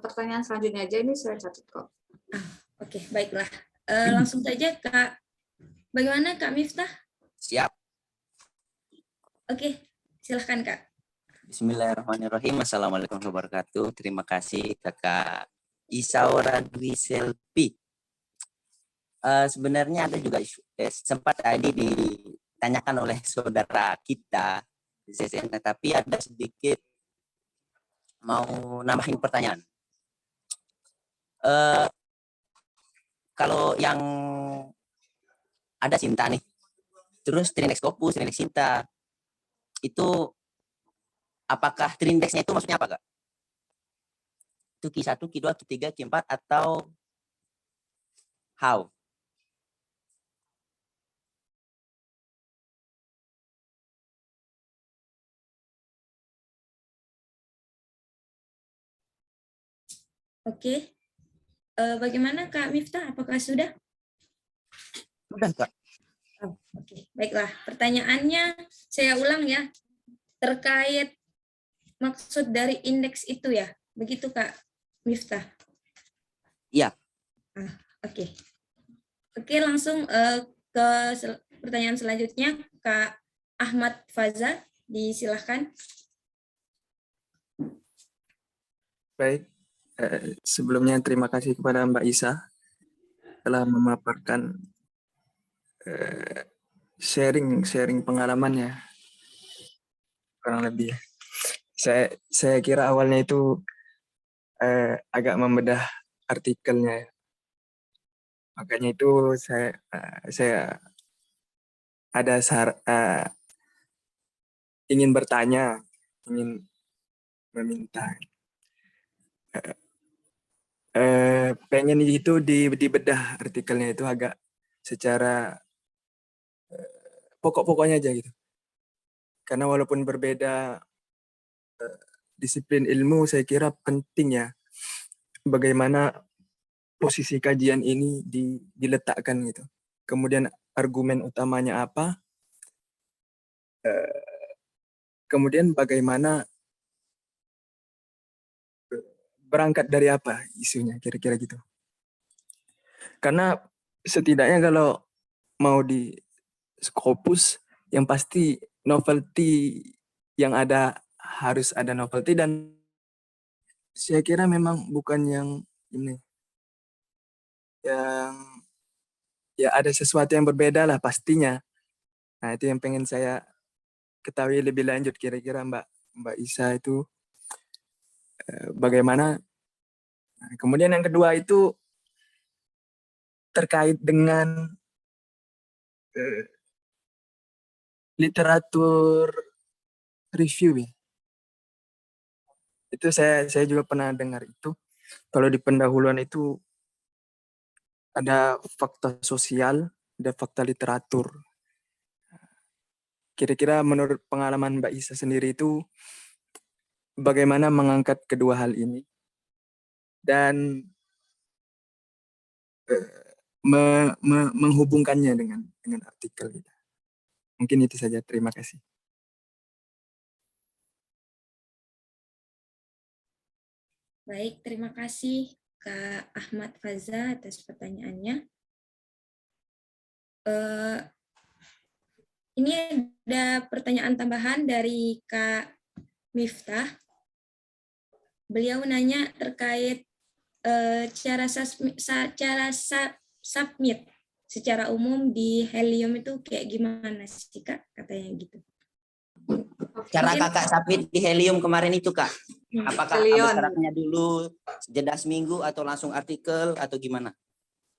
Pertanyaan selanjutnya aja ini saya catat kok. Oke, baiklah. Langsung saja Kak. Bagaimana Kak Miftah? Siap. Oke, silahkan Kak. Bismillahirrahmanirrahim. Assalamualaikum warahmatullahi wabarakatuh. Terima kasih Kakak Isaura Dwi Selvi. Sebenarnya ada juga sempat tadi ditanyakan oleh saudara kita, tapi ada sedikit mau nambahin pertanyaan. Kalau yang ada Sinta nih, terus Trindex Scopus, Trindex Sinta, itu apakah Trindexnya itu maksudnya apa, Kak? Itu Q1, Q2, Q3, Q4, atau how? Oke. Bagaimana Kak Miftah? Apakah sudah? Sudah, Kak. Oh, oke, baiklah. Pertanyaannya saya ulang ya. Terkait maksud dari indeks itu ya. Begitu Kak Miftah? Iya. Oke. Oke, langsung ke pertanyaan selanjutnya Kak Ahmad Faza, disilahkan. Baik, sebelumnya terima kasih kepada Mbak Isa telah memaparkan sharing pengalamannya kurang lebih. Saya kira awalnya itu agak membedah artikelnya, makanya itu saya ada ingin bertanya, ingin meminta. Pengen itu dibedah artikelnya itu agak secara pokok-pokoknya aja gitu. Karena walaupun berbeda disiplin ilmu, saya kira penting ya bagaimana posisi kajian ini diletakkan gitu. Kemudian argumen utamanya apa? Kemudian bagaimana berangkat dari apa isunya, kira-kira gitu. Karena setidaknya kalau mau di Scopus, yang pasti novelty yang ada harus ada novelty, dan saya kira memang bukan yang ini, yang ya ada sesuatu yang berbeda lah pastinya. Nah itu yang pengen saya ketahui lebih lanjut, kira-kira Mbak Isa itu bagaimana. Nah, kemudian yang kedua itu terkait dengan literatur review ya. Itu saya juga pernah dengar itu. Kalau di pendahuluan itu ada fakta sosial, ada fakta literatur. Kira-kira menurut pengalaman Mbak Isa sendiri itu bagaimana mengangkat kedua hal ini dan menghubungkannya dengan artikel kita. Mungkin itu saja. Terima kasih. Baik, terima kasih Kak Ahmad Faza atas pertanyaannya. Ini ada pertanyaan tambahan dari Kak Miftah. Beliau nanya terkait cara submit secara umum di Helium itu kayak gimana sih Kak, katanya gitu. Cara Mungkin- kakak submit di Helium kemarin itu Kak, apakah Helion. ambil syaratnya dulu jeda seminggu atau langsung artikel atau gimana?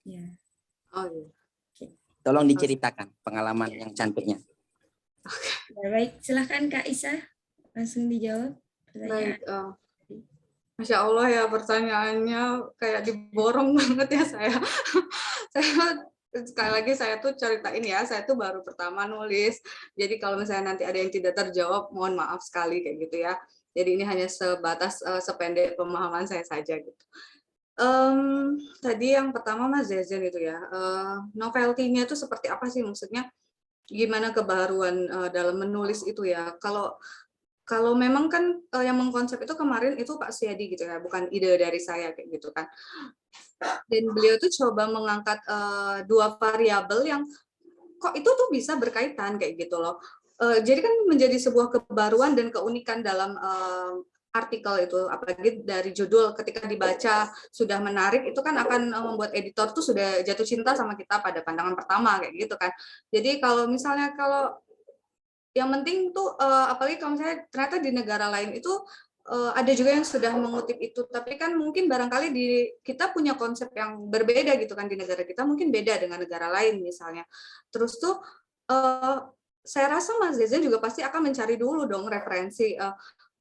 Ya. Oh, iya. Tolong diceritakan pengalaman yang cantiknya. Ya, baik, silahkan Kak Isa langsung dijawab pertanyaan. Baik, Masya Allah ya pertanyaannya kayak diborong banget ya saya. Saya sekali lagi saya tuh ceritain ya, saya tuh baru pertama nulis. Jadi kalau misalnya nanti ada yang tidak terjawab, mohon maaf sekali kayak gitu ya. Jadi ini hanya sebatas sependek pemahaman saya saja gitu. Tadi yang pertama Mas Zezen itu ya, novelty-nya itu seperti apa sih, maksudnya gimana kebaruan dalam menulis itu ya. Kalau memang kan yang mengkonsep itu kemarin itu Pak Siadi gitu ya, bukan ide dari saya kayak gitu kan. Dan beliau tuh coba mengangkat dua variabel yang kok itu tuh bisa berkaitan kayak gitu loh. Jadi kan menjadi sebuah kebaruan dan keunikan dalam artikel itu, apalagi dari judul ketika dibaca sudah menarik, itu kan akan membuat editor tuh sudah jatuh cinta sama kita pada pandangan pertama kayak gitu kan. Jadi kalau misalnya yang penting tuh apalagi kalau misalnya ternyata di negara lain itu ada juga yang sudah mengutip itu, tapi kan mungkin barangkali kita punya konsep yang berbeda gitu kan, di negara kita mungkin beda dengan negara lain misalnya. Terus tuh saya rasa Mas Zezen juga pasti akan mencari dulu dong referensi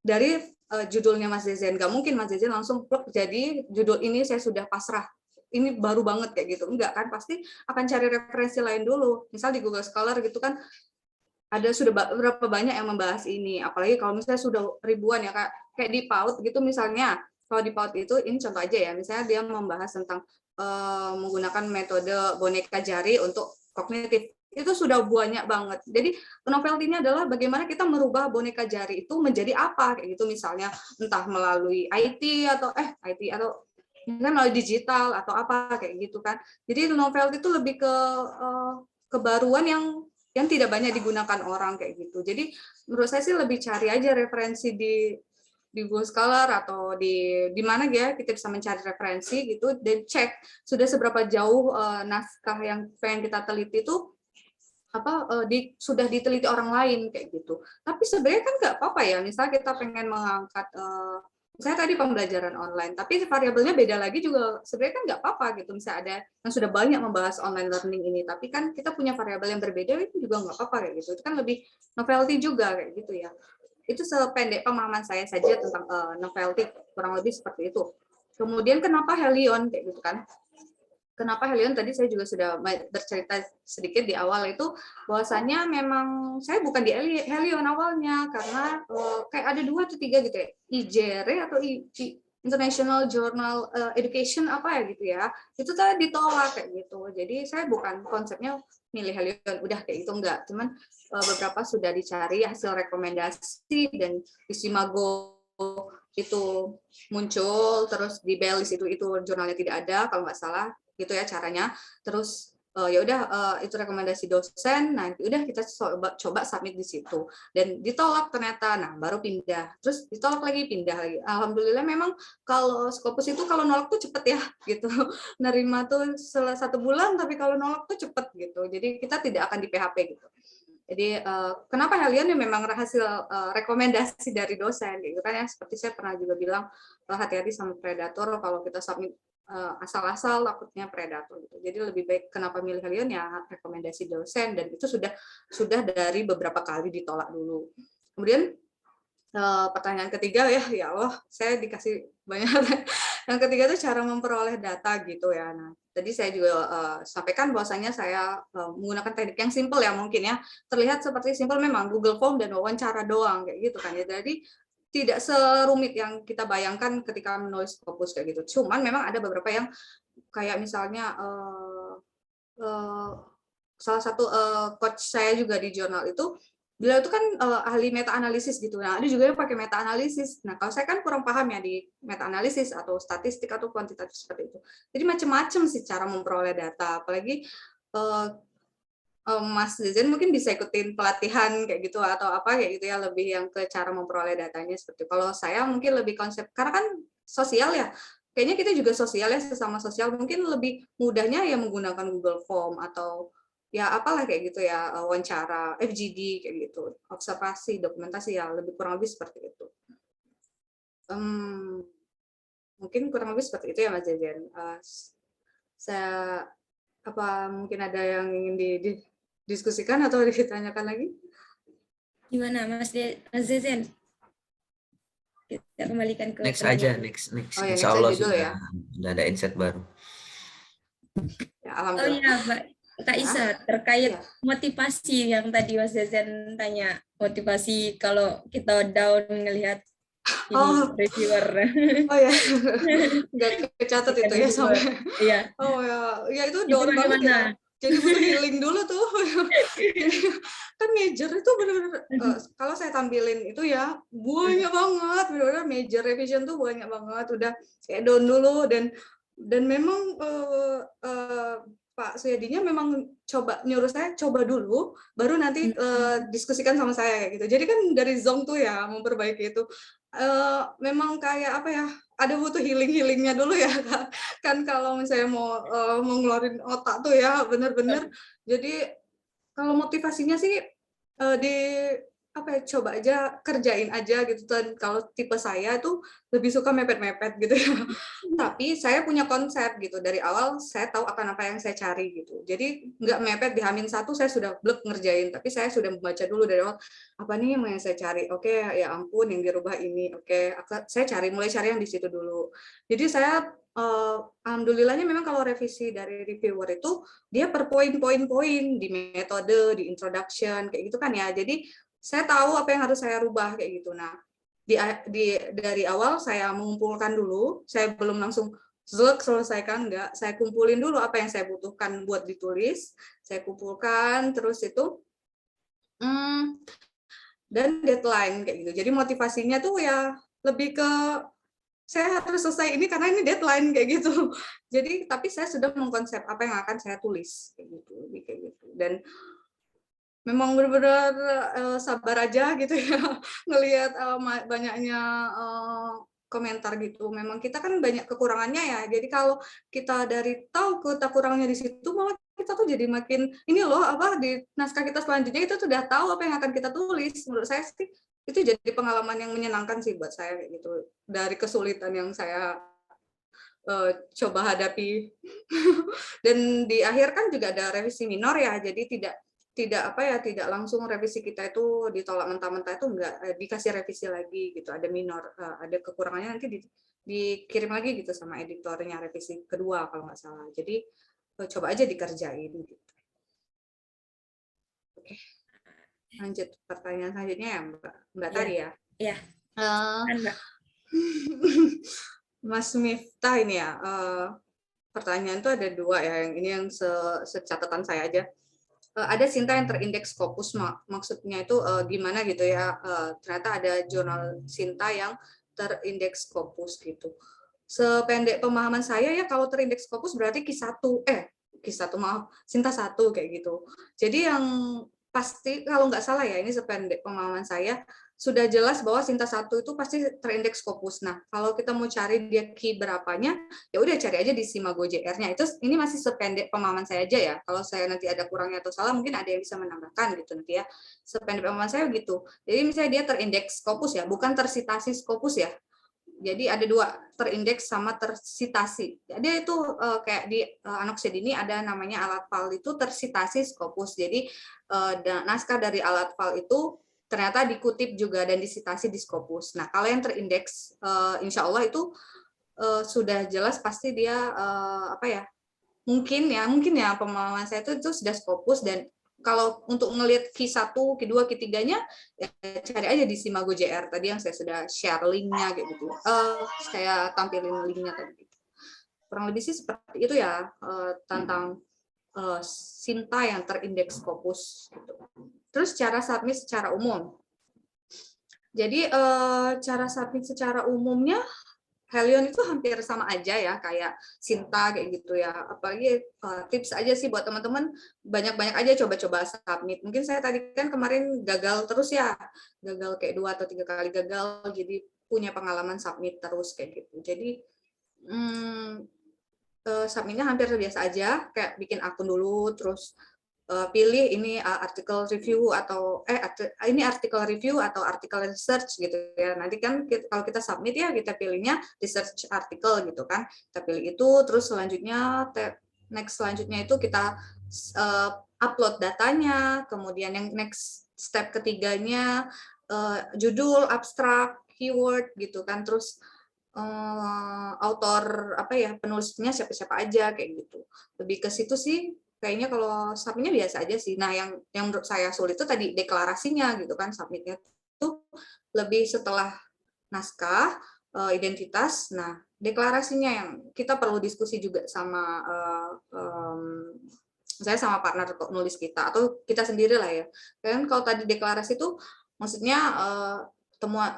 dari judulnya Mas Zezen. Gak mungkin Mas Zezen langsung pluk jadi judul ini saya sudah pasrah, ini baru banget kayak gitu. Enggak kan, pasti akan cari referensi lain dulu. Misal di Google Scholar gitu kan, ada sudah berapa banyak yang membahas ini, apalagi kalau misalnya sudah ribuan ya Kak, kayak di PAUD gitu misalnya. Kalau di PAUD itu, ini contoh aja ya, misalnya dia membahas tentang menggunakan metode boneka jari untuk kognitif, itu sudah banyak banget. Jadi novelty-nya adalah bagaimana kita merubah boneka jari itu menjadi apa kayak gitu, misalnya entah melalui IT atau melalui digital atau apa kayak gitu kan. Jadi novelty itu lebih ke kebaruan yang tidak banyak digunakan orang kayak gitu. Jadi menurut saya sih lebih cari aja referensi di Google Scholar atau di mana ya kita bisa mencari referensi gitu, dan cek sudah seberapa jauh naskah yang pengen kita teliti itu sudah diteliti orang lain kayak gitu. Tapi sebenarnya kan nggak apa-apa ya, misalnya kita pengen mengangkat saya tadi pembelajaran online, tapi variabelnya beda lagi juga sebenarnya kan nggak apa-apa gitu. Misalnya ada yang sudah banyak membahas online learning ini, tapi kan kita punya variabel yang berbeda, itu juga nggak apa-apa kayak gitu. Itu kan lebih novelty juga kayak gitu ya. Itu sependek pemahaman saya saja tentang novelty, kurang lebih seperti itu. Kemudian kenapa Helion kayak gitu kan? Kenapa Helion tadi saya juga sudah bercerita sedikit di awal itu, bahwasanya memang saya bukan di Helion awalnya, karena kayak ada 2 atau 3 gitu ya, IJR atau International Journal Education apa ya gitu ya, itu tadi ditolak kayak gitu. Jadi saya bukan konsepnya milih Helion udah kayak gitu, enggak, cuman beberapa sudah dicari hasil rekomendasi dan di Simago itu muncul, terus di Bellis itu jurnalnya tidak ada kalau nggak salah gitu ya caranya. Terus ya udah itu rekomendasi dosen, nah udah kita coba submit di situ dan ditolak ternyata. Nah baru pindah, terus ditolak lagi, pindah lagi. Alhamdulillah memang kalau Scopus itu kalau nolak tuh cepet ya gitu, nerima tuh 1 bulan, tapi kalau nolak tuh cepet gitu, jadi kita tidak akan di PHP gitu. Jadi kenapa Helion ya memang hasil rekomendasi dari dosen gitu kan ya, seperti saya pernah juga bilang hati-hati sama predator, kalau kita submit asal-asal takutnya predator gitu. Jadi lebih baik kenapa milih Helion ya rekomendasi dosen, dan itu sudah dari beberapa kali ditolak dulu. Kemudian pertanyaan ketiga ya Allah, saya dikasih banyak. Yang ketiga itu cara memperoleh data gitu ya. Nah, tadi saya juga sampaikan bahwasanya saya menggunakan teknik yang simple ya mungkin ya. Terlihat seperti simple memang, Google Form dan wawancara doang kayak gitu kan ya. Jadi tidak serumit yang kita bayangkan ketika menulis Scopus kayak gitu. Cuman memang ada beberapa yang kayak misalnya salah satu coach saya juga di jurnal itu, beliau itu kan ahli meta analisis gitu. Nah, ada juga yang pakai meta analisis. Nah, kalau saya kan kurang paham ya di meta analisis atau statistik atau kuantitatif seperti itu. Jadi macam-macam sih cara memperoleh data. Apalagi Mas Zezen mungkin bisa ikutin pelatihan kayak gitu atau apa kayak gitu ya, lebih yang ke cara memperoleh datanya seperti itu. Kalau saya mungkin lebih konsep, karena kan sosial ya, kayaknya kita juga sosial ya, sesama sosial, mungkin lebih mudahnya ya menggunakan Google Form atau ya apalah kayak gitu ya, wawancara, FGD kayak gitu, observasi, dokumentasi ya, lebih kurang lebih seperti itu. Mungkin kurang lebih seperti itu ya Mas Zezen. Saya apa mungkin ada yang ingin didiskusikan atau ditanyakan lagi? Gimana Mas Zezen? Kita kembalikan ke Next penanya. aja, next. Oh ya, Insya next Allah aja dulu ya. sudah ada insight baru. Ya, Oh alhamdulillah. iya, Mbak Kak Isa, terkait Iya. motivasi yang tadi Mas Zezen tanya, motivasi kalau kita down ngelihat ini reviewer. Oh ya, nggak kecatat itu ya sampai. Iya. Oh ya itu Itu down banget ya. bagaimana? Jadi butuh healing dulu tuh. Kan major itu benar-benar kalau saya tampilin itu ya banyak banget, benar-benar major revision tuh banyak banget, udah kayak down dulu, dan memang Pak Suyadinya memang coba nyuruh saya coba dulu, baru nanti diskusikan sama saya kayak gitu. Jadi kan dari zone tuh ya memperbaiki itu. Memang kayak apa ya, ada butuh healingnya dulu ya kan kalau misalnya mau ngeluarin otak tuh ya bener-bener. Jadi kalau motivasinya sih di apa ya, coba aja kerjain aja gitu. Dan kalau tipe saya tuh lebih suka mepet-mepet gitu ya. Tapi saya punya konsep gitu dari awal, saya tahu akan apa yang saya cari gitu. Jadi nggak mepet di H-1 saya sudah blek ngerjain, tapi saya sudah membaca dulu dari awal apa nih yang saya cari. Oke, ya ampun yang dirubah ini. Oke, saya mulai cari yang di situ dulu. Jadi saya alhamdulillahnya memang kalau revisi dari reviewer itu dia per poin-poin di metode, di introduction kayak gitu kan ya. Jadi saya tahu apa yang harus saya rubah kayak gitu. Nah, dari awal saya mengumpulkan dulu, saya belum langsung selesaikan, enggak, saya kumpulin dulu apa yang saya butuhkan buat ditulis, saya kumpulkan, terus itu dan deadline kayak gitu. Jadi motivasinya tuh ya lebih ke saya harus selesai ini karena ini deadline kayak gitu. Jadi tapi saya sudah mengkonsep apa yang akan saya tulis kayak gitu, kayak gitu. Dan memang benar-benar sabar aja gitu ya ngelihat banyaknya komentar gitu. Memang kita kan banyak kekurangannya ya. Jadi kalau kita dari tahu kekurangannya di situ, malah kita tuh jadi makin ini loh apa di naskah kita selanjutnya itu sudah tahu apa yang akan kita tulis. Menurut saya sih itu jadi pengalaman yang menyenangkan sih buat saya kayak gitu. Dari kesulitan yang saya coba hadapi. Dan di akhir kan juga ada revisi minor ya. Jadi tidak langsung revisi kita itu ditolak mentah-mentah, itu enggak, dikasih revisi lagi gitu, ada minor, ada kekurangannya nanti dikirim lagi gitu sama editornya revisi kedua kalau nggak salah. Jadi coba aja dikerjain gitu. Oke, lanjut pertanyaan selanjutnya ya Mbak tadi ya. Iya. Mas Miftah ini ya, pertanyaan itu ada dua ya, yang ini yang secatatan saya aja. Ada Sinta yang terindeks Scopus, maksudnya itu gimana gitu ya, ternyata ada jurnal Sinta yang terindeks Scopus gitu. Sependek pemahaman saya ya, kalau terindeks Scopus berarti Sinta 1 kayak gitu. Jadi yang pasti kalau nggak salah ya, ini sependek pemahaman saya, sudah jelas bahwa Sinta 1 itu pasti terindeks Scopus. Nah, kalau kita mau cari dia key berapanya, ya udah cari aja di Simago JR-nya. Ini masih sependek pemahaman saya aja ya. Kalau saya nanti ada kurangnya atau salah, mungkin ada yang bisa menambahkan gitu nanti ya. Sependek pemahaman saya gitu. Jadi misalnya dia terindeks Scopus ya, bukan tersitasi Scopus ya. Jadi ada dua, terindeks sama tersitasi. Jadi itu kayak di Anoxid ini ada namanya alat file itu tersitasi Scopus. Jadi naskah dari alat file itu ternyata dikutip juga dan disitasi di Scopus. Nah, kalau yang terindeks, insya Allah itu sudah jelas pasti dia apa ya? Mungkin ya pemahaman saya itu sudah Scopus, dan kalau untuk ngelihat Q1, Q2, Q3-nya ya cari aja di Simago JR tadi yang saya sudah share link-nya kayak gitu. Saya tampilin link-nya tadi. Kurang lebih sih seperti itu ya tentang Sinta yang terindeks Scopus gitu. Terus cara submit secara umum. Jadi cara submit secara umumnya Helion itu hampir sama aja ya kayak Sinta kayak gitu ya. Apalagi tips aja sih buat teman-teman, banyak-banyak aja coba-coba submit. Mungkin saya tadi kan kemarin gagal terus ya. Gagal kayak 2 atau 3 kali gagal, jadi punya pengalaman submit terus kayak gitu. Jadi submitnya hampir biasa aja, kayak bikin akun dulu, terus pilih ini artikel review atau ini artikel review atau artikel research gitu ya. Nanti kan kalau kita submit ya kita pilihnya research artikel gitu kan. Kita pilih itu, terus selanjutnya next selanjutnya itu kita upload datanya, kemudian yang next step ketiganya judul, abstrak, keyword gitu kan, terus autor apa ya, penulisnya siapa-siapa aja kayak gitu. Lebih ke situ sih. Kayaknya kalau submitnya biasa aja sih. Nah, yang menurut saya sulit itu tadi deklarasinya gitu kan, submitnya itu lebih setelah naskah, identitas. Nah, deklarasinya yang kita perlu diskusi juga sama saya sama partner nulis kita atau kita sendiri lah ya. Kan kalau tadi deklarasi itu maksudnya temuan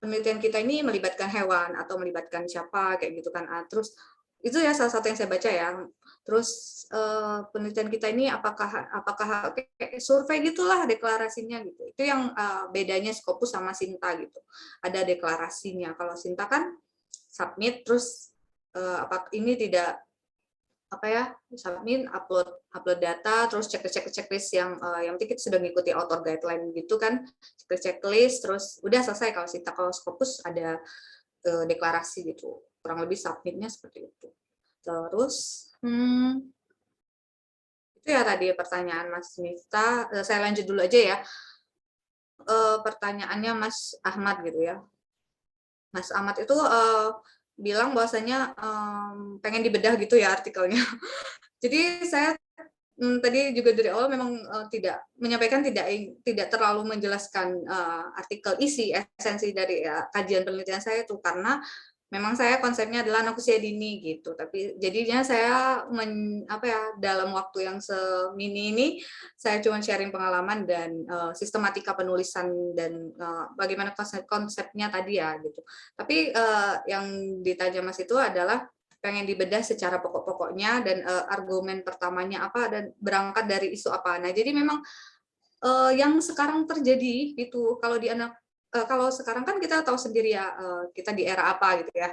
penelitian kita ini melibatkan hewan atau melibatkan siapa kayak gitu kan. Terus itu ya salah satu yang saya baca ya. Terus penelitian kita ini apakah kayak survei gitulah deklarasinya gitu. Itu yang bedanya Scopus sama Sinta gitu. Ada deklarasinya. Kalau Sinta kan submit terus ini tidak apa ya, submit, upload data, terus checklist yang penting kita sudah mengikuti author guideline gitu kan, checklist, terus udah selesai. Kalau Sinta, kalau Scopus ada deklarasi gitu, kurang lebih submitnya seperti itu. Terus itu ya tadi pertanyaan Mas Miftah. Saya lanjut dulu aja ya. Pertanyaannya Mas Ahmad gitu ya. Mas Ahmad itu bilang bahwasanya pengen dibedah gitu ya artikelnya. Jadi saya tadi juga dari awal memang tidak menyampaikan, tidak terlalu menjelaskan artikel isi esensi dari kajian penelitian saya itu, karena memang saya konsepnya adalah anak usia dini gitu. Tapi jadinya saya dalam waktu yang semini ini saya cuma sharing pengalaman dan sistematika penulisan dan bagaimana konsepnya tadi ya gitu. Tapi yang ditanya Mas itu adalah pengen dibedah secara pokok-pokoknya dan argumen pertamanya apa dan berangkat dari isu apa. Nah, jadi memang yang sekarang terjadi gitu kalau sekarang kan kita tahu sendiri ya, kita di era apa gitu ya.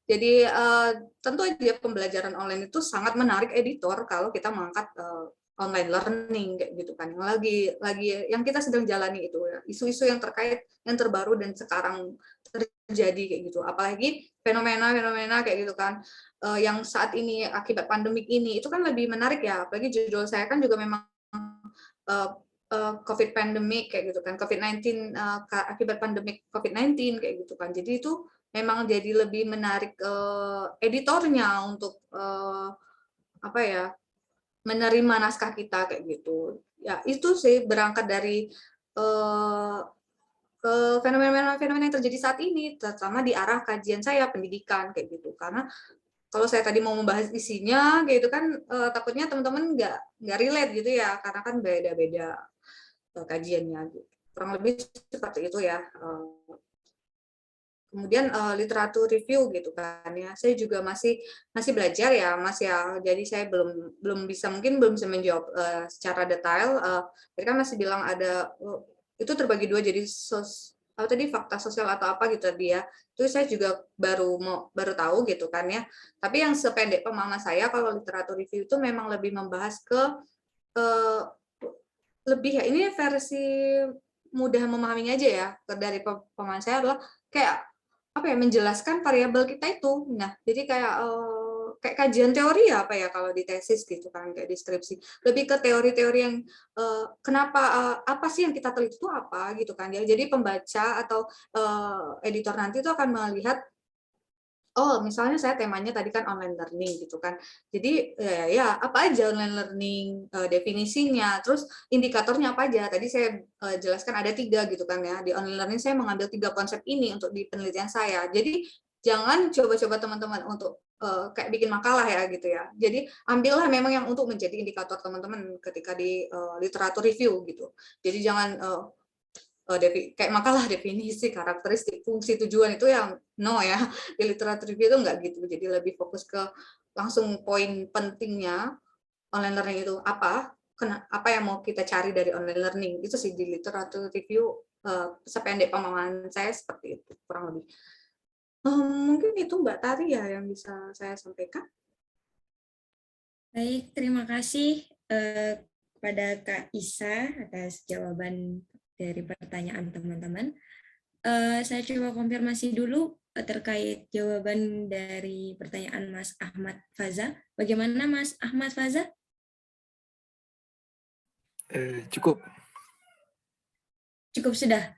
Jadi tentu aja pembelajaran online itu sangat menarik editor kalau kita mengangkat online learning kayak gitu kan. Yang lagi yang kita sedang jalani itu ya, isu-isu yang terkait yang terbaru dan sekarang terjadi kayak gitu. Apalagi fenomena kayak gitu kan. Yang saat ini akibat pandemik ini itu kan lebih menarik ya. Apalagi judul saya kan juga memang COVID pandemic kayak gitu kan, COVID-19 akibat pandemik COVID-19 kayak gitu kan. Jadi itu memang jadi lebih menarik editornya untuk menerima naskah kita kayak gitu. Ya itu sih berangkat dari fenomena yang terjadi saat ini, terutama di arah kajian saya pendidikan kayak gitu. Karena kalau saya tadi mau membahas isinya gitu kan takutnya teman-teman nggak relate gitu ya, karena kan beda-beda kajiannya gitu. Kurang lebih seperti itu ya. Kemudian literatur review gitu kan ya. Saya juga masih belajar ya, Mas ya. Jadi saya belum bisa menjawab secara detail. Tadi kan masih bilang ada itu terbagi dua, jadi apa tadi fakta sosial atau apa gitu dia. Itu saya juga baru tahu gitu kan ya. Tapi yang sependek pemahaman saya kalau literatur review itu memang lebih membahas ke lebih ya ini versi mudah memahaminya aja ya dari pemahaman saya adalah kayak apa ya menjelaskan variabel kita itu. Nah, jadi kayak kajian teori ya apa ya kalau di tesis gitu kan kayak deskripsi. Lebih ke teori-teori yang kenapa apa sih yang kita teliti itu apa gitu kan ya. Jadi pembaca atau editor nanti itu akan melihat oh, misalnya saya temanya tadi kan online learning gitu kan. Jadi ya apa aja online learning, definisinya, terus indikatornya apa aja. Tadi saya jelaskan ada 3 gitu kan ya. Di online learning saya mengambil 3 konsep ini untuk di penelitian saya. Jadi jangan coba-coba teman-teman untuk kayak bikin makalah ya gitu ya. Jadi ambillah memang yang untuk menjadi indikator teman-teman ketika di literatur review gitu. Jadi jangan kayak makalah definisi, karakteristik, fungsi, tujuan itu yang no ya. Di literatur review itu enggak gitu. Jadi lebih fokus ke langsung poin pentingnya online learning itu apa yang mau kita cari dari online learning. Itu sih di literatur review sependek pemahaman saya seperti itu kurang lebih. Mungkin itu Mbak Tari ya yang bisa saya sampaikan. Baik, terima kasih kepada Kak Isa atas jawaban dari pertanyaan teman-teman. Saya coba konfirmasi dulu terkait jawaban dari pertanyaan Mas Ahmad Faza. Bagaimana Mas Ahmad Faza? Cukup. Cukup sudah?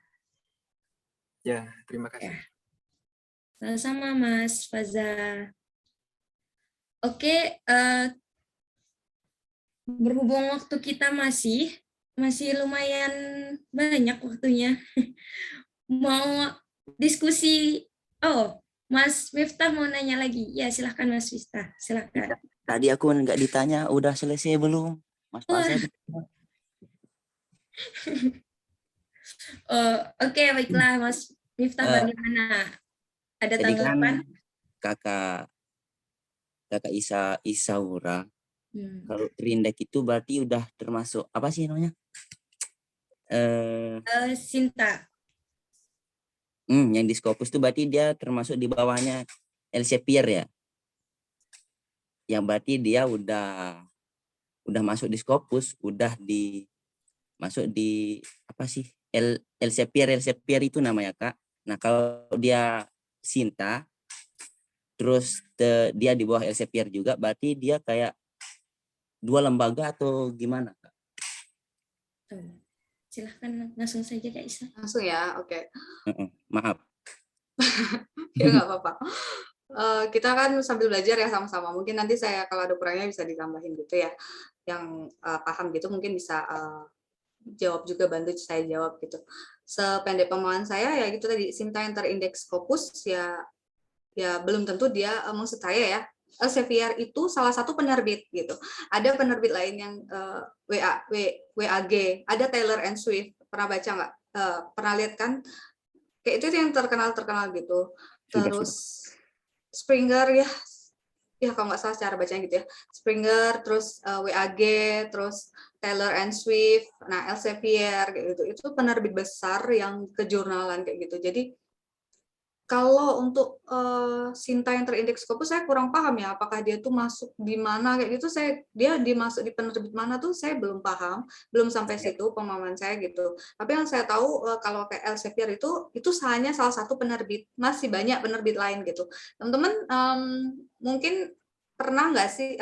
Ya, terima kasih. Ya. Sama-sama Mas Faza. Oke, berhubung waktu kita masih lumayan banyak waktunya. Mau diskusi, Mas Miftah mau nanya lagi. Ya, silahkan Mas Miftah, silahkan. Tadi aku nggak ditanya, udah selesai belum? Mas Faza. Oke, baiklah Mas Miftah, bagaimana? Ada Jadi kan tanggapan? kakak Isaura, Hmm. kalau Trindek itu berarti udah termasuk apa sih namanya? Sinta. Yang di Scopus itu berarti dia termasuk di bawahnya Elsevier ya. Yang berarti dia udah masuk di Scopus, udah masuk di apa sih? Elsevier itu namanya, Kak. Nah, kalau dia Sinta terus dia di bawah Elsevier juga, berarti dia kayak 2 lembaga atau gimana, Kak? Silahkan langsung saja Kak Isa. Langsung ya, oke. Maaf. Ya nggak apa-apa. Kita kan sambil belajar ya sama-sama. Mungkin nanti saya kalau ada kurangnya bisa ditambahin gitu ya. Yang paham gitu mungkin bisa jawab juga, bantu saya jawab gitu. Sependek pemahaman saya ya gitu tadi, Sinta yang terindeks Scopus ya belum tentu dia maksud saya ya. Elsevier itu salah satu penerbit gitu. Ada penerbit lain yang WAG, ada Taylor and Swift. Pernah baca nggak? Pernah lihat kan? Kayak itu yang terkenal gitu. Terus Springer ya kalau nggak salah cara bacanya gitu ya. Springer, terus WAG, terus Taylor and Swift, nah Elsevier kayak gitu. Itu penerbit besar yang kejurnalan kayak gitu. Jadi kalau untuk Sinta yang terindeks Scopus saya kurang paham ya, apakah dia tuh masuk di mana kayak gitu. Dia dimasuk di penerbit mana tuh saya belum paham, belum sampai situ pemahaman saya gitu. Tapi yang saya tahu kalau kayak Elsevier itu hanya salah satu penerbit, masih banyak penerbit lain gitu. Teman-teman mungkin pernah nggak sih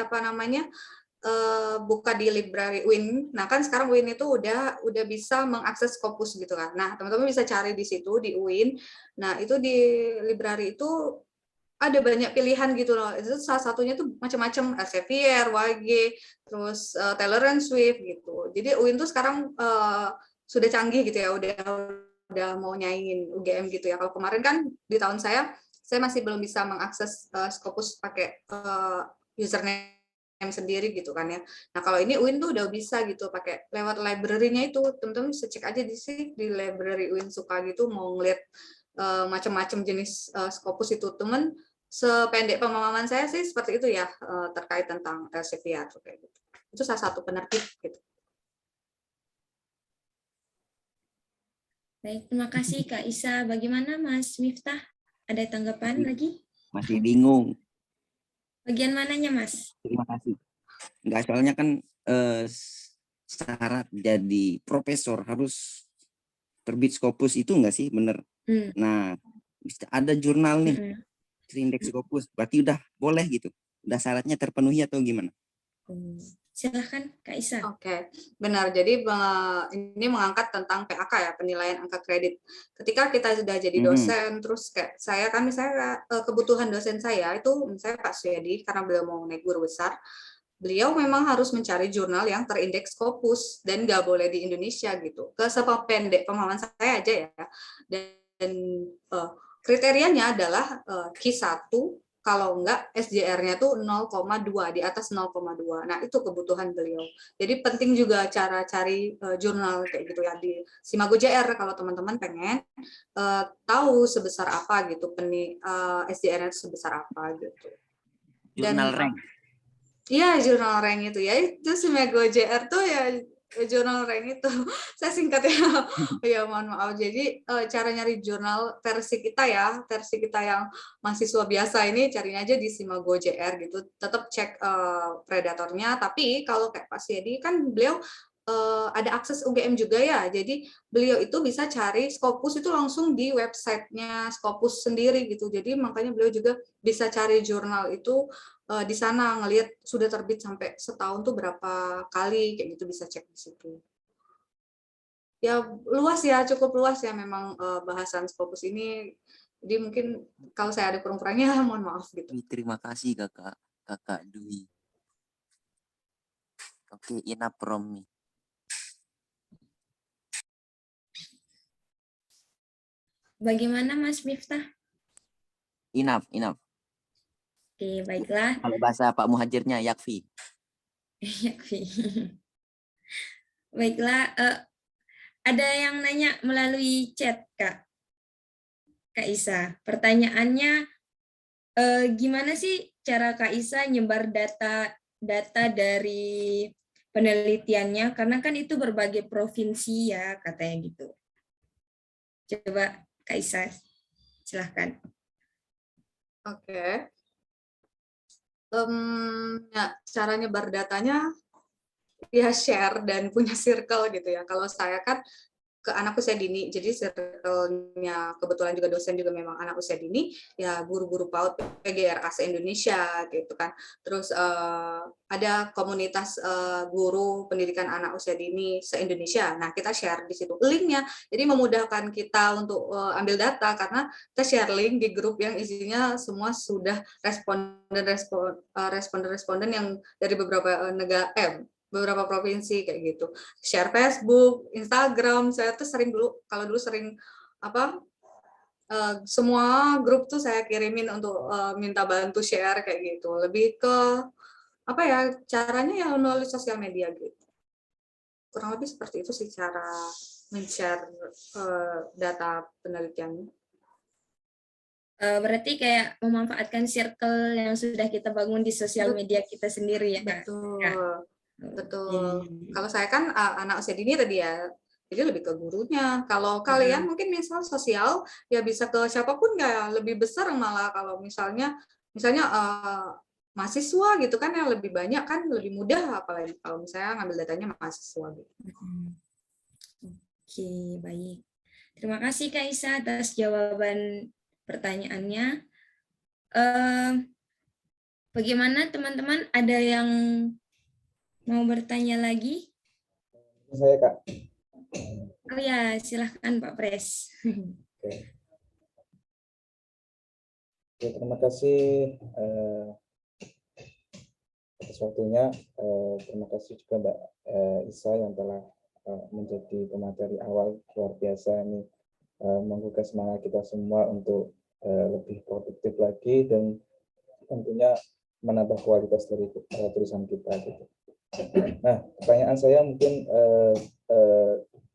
buka di library UIN. Nah, kan sekarang UIN itu udah bisa mengakses Scopus gitu kan. Nah, teman-teman bisa cari di situ di UIN. Nah, itu di library itu ada banyak pilihan gitu loh. Itu salah satunya tuh macam-macam, Elsevier, WAG, terus Taylor and Swift gitu. Jadi UIN tuh sekarang sudah canggih gitu ya, udah mau nyaingin UGM gitu ya. Kalau kemarin kan di tahun saya masih belum bisa mengakses Scopus pakai username sendiri gitu kan ya. Nah, kalau ini UIN tuh udah bisa gitu pakai lewat library-nya itu. Teman-teman bisa cek aja di library UIN suka gitu mau ngeliat macam-macam jenis Scopus itu. Teman sependek pemahaman saya sih seperti itu ya terkait tentang Elsevier kayak gitu. Itu salah satu penerbit gitu. Baik, terima kasih Kak Isa. Bagaimana Mas Miftah? Ada tanggapan lagi? Masih bingung. Bagian mananya Mas? Terima kasih. Enggak, soalnya kan syarat jadi profesor harus terbit Scopus itu enggak sih, bener? Hmm. Nah, ada jurnal nih, Mm-mm. Trindex Scopus, berarti udah boleh gitu? Udah syaratnya terpenuhi atau gimana? Silahkan Kak Isa. Oke, benar. Jadi ini mengangkat tentang PAK ya, penilaian angka kredit. Ketika kita sudah jadi dosen, terus kayak saya kan misalnya kebutuhan dosen saya itu, misalnya Pak Suyadi, karena beliau mau naik guru besar, beliau memang harus mencari jurnal yang terindeks Scopus dan nggak boleh di Indonesia gitu. Sependek pemahaman saya aja ya. Dan kriterianya adalah Q1, kalau enggak SJR-nya tuh 0,2, di atas 0,2. Nah, itu kebutuhan beliau. Jadi penting juga cara cari jurnal kayak gitu ya di Simago JR kalau teman-teman pengen tahu sebesar apa gitu SJR-nya sebesar apa gitu. Jurnal rank. Iya, jurnal rank itu ya. Itu Simago JR tuh ya jurnal rank itu. Saya singkat ya. Ya mohon maaf. Jadi cara nyari jurnal versi kita ya, versi kita yang mahasiswa biasa ini carinya aja di Simago JR gitu. Tetap cek predatornya. Tapi kalau kayak Pak Siedi kan beliau ada akses UGM juga ya. Jadi beliau itu bisa cari Scopus itu langsung di websitenya Scopus sendiri gitu. Jadi makanya beliau juga bisa cari jurnal itu di sana, ngelihat sudah terbit sampai setahun tuh berapa kali kayak gitu, bisa cek di situ. Ya luas ya, cukup luas ya memang bahasan Scopus ini. Jadi mungkin kalau saya ada kurang-kurangnya mohon maaf gitu. Terima kasih Kakak Dwi. Oke, enough from me. Bagaimana Mas Miftah? Enough. Oke, baiklah. Kalau bahasa Pak Muhajirnya yakfi. Yakfi. Baiklah, ada yang nanya melalui chat Kak Isa. Pertanyaannya, gimana sih cara Kak Isa nyebar data dari penelitiannya? Karena kan itu berbagai provinsi ya katanya gitu. Coba Kak Isa, silahkan. Oke. Ya, cara nyebar datanya ya share dan punya circle gitu ya. Kalau saya kan ke anak usia dini, jadi circle-nya kebetulan juga dosen juga memang anak usia dini, ya guru-guru PAUD PGRA se-Indonesia gitu kan. Terus ada komunitas guru pendidikan anak usia dini se-Indonesia. Nah, kita share di situ linknya, jadi memudahkan kita untuk ambil data karena kita share link di grup yang isinya semua sudah responden yang dari beberapa negara beberapa provinsi kayak gitu. Share Facebook, Instagram, saya tuh sering dulu sering semua grup tuh saya kirimin untuk minta bantu share kayak gitu. Lebih ke caranya ya melalui sosial media gitu. Kurang lebih seperti itu sih cara men-share data penelitiannya. Berarti kayak memanfaatkan circle yang sudah kita bangun di sosial media kita sendiri ya Kak? Betul. Kalau saya kan anak usia dini tadi ya, jadi lebih ke gurunya. Kalau kalian mungkin misal sosial, ya bisa ke siapapun ya, lebih besar malah kalau misalnya mahasiswa gitu kan yang lebih banyak kan lebih mudah, apalagi kalau misalnya ngambil datanya mahasiswa gitu. Oke, baik. Terima kasih Kak Isa atas jawaban pertanyaannya. Bagaimana teman-teman? Ada yang mau bertanya lagi? Saya Kak. Oh ya, silahkan Pak Pres. Oke. Oke, terima kasih atas waktunya. Terima kasih juga Mbak Isa yang telah menjadi pemateri awal, luar biasa ini menggugah semangat kita semua untuk lebih produktif lagi dan tentunya menambah kualitas dari tulisan kita gitu. Nah, pertanyaan saya mungkin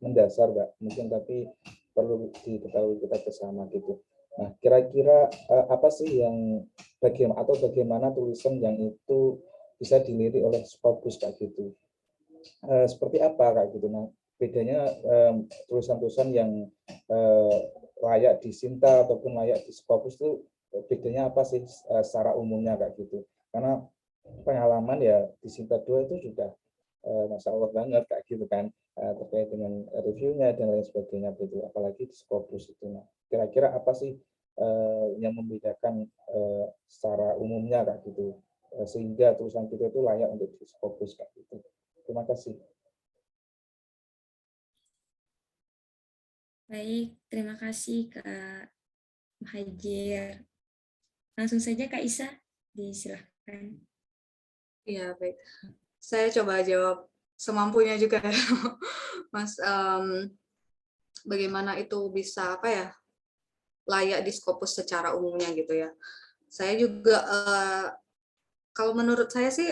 mendasar, Mbak, mungkin tapi perlu diketahui kita bersama gitu. Nah, kira-kira apa sih yang bagaimana tulisan yang itu bisa dilirik oleh Scopus Kak gitu? Seperti apa Kak gitu? Nah, bedanya tulisan-tulisan yang layak di Sinta ataupun layak di Scopus itu bedanya apa sih secara umumnya kayak gitu. Karena pengalaman ya di Sinta 2 itu sudah Masya Allah banget kayak gitu kan, terkait dengan reviewnya dan lain sebagainya begitu, apalagi di Scopus itu. Nah, kira-kira apa sih yang membedakan secara umumnya kayak gitu, sehingga tulisan kita itu layak untuk di Scopus kayak gitu. Terima kasih. Baik, terima kasih Kak Muhajir. Langsung saja Kak Isa, disilahkan. Iya, baik. Saya coba jawab semampunya juga ya, Mas. Bagaimana itu bisa layak di Scopus secara umumnya gitu ya. Saya juga kalau menurut saya sih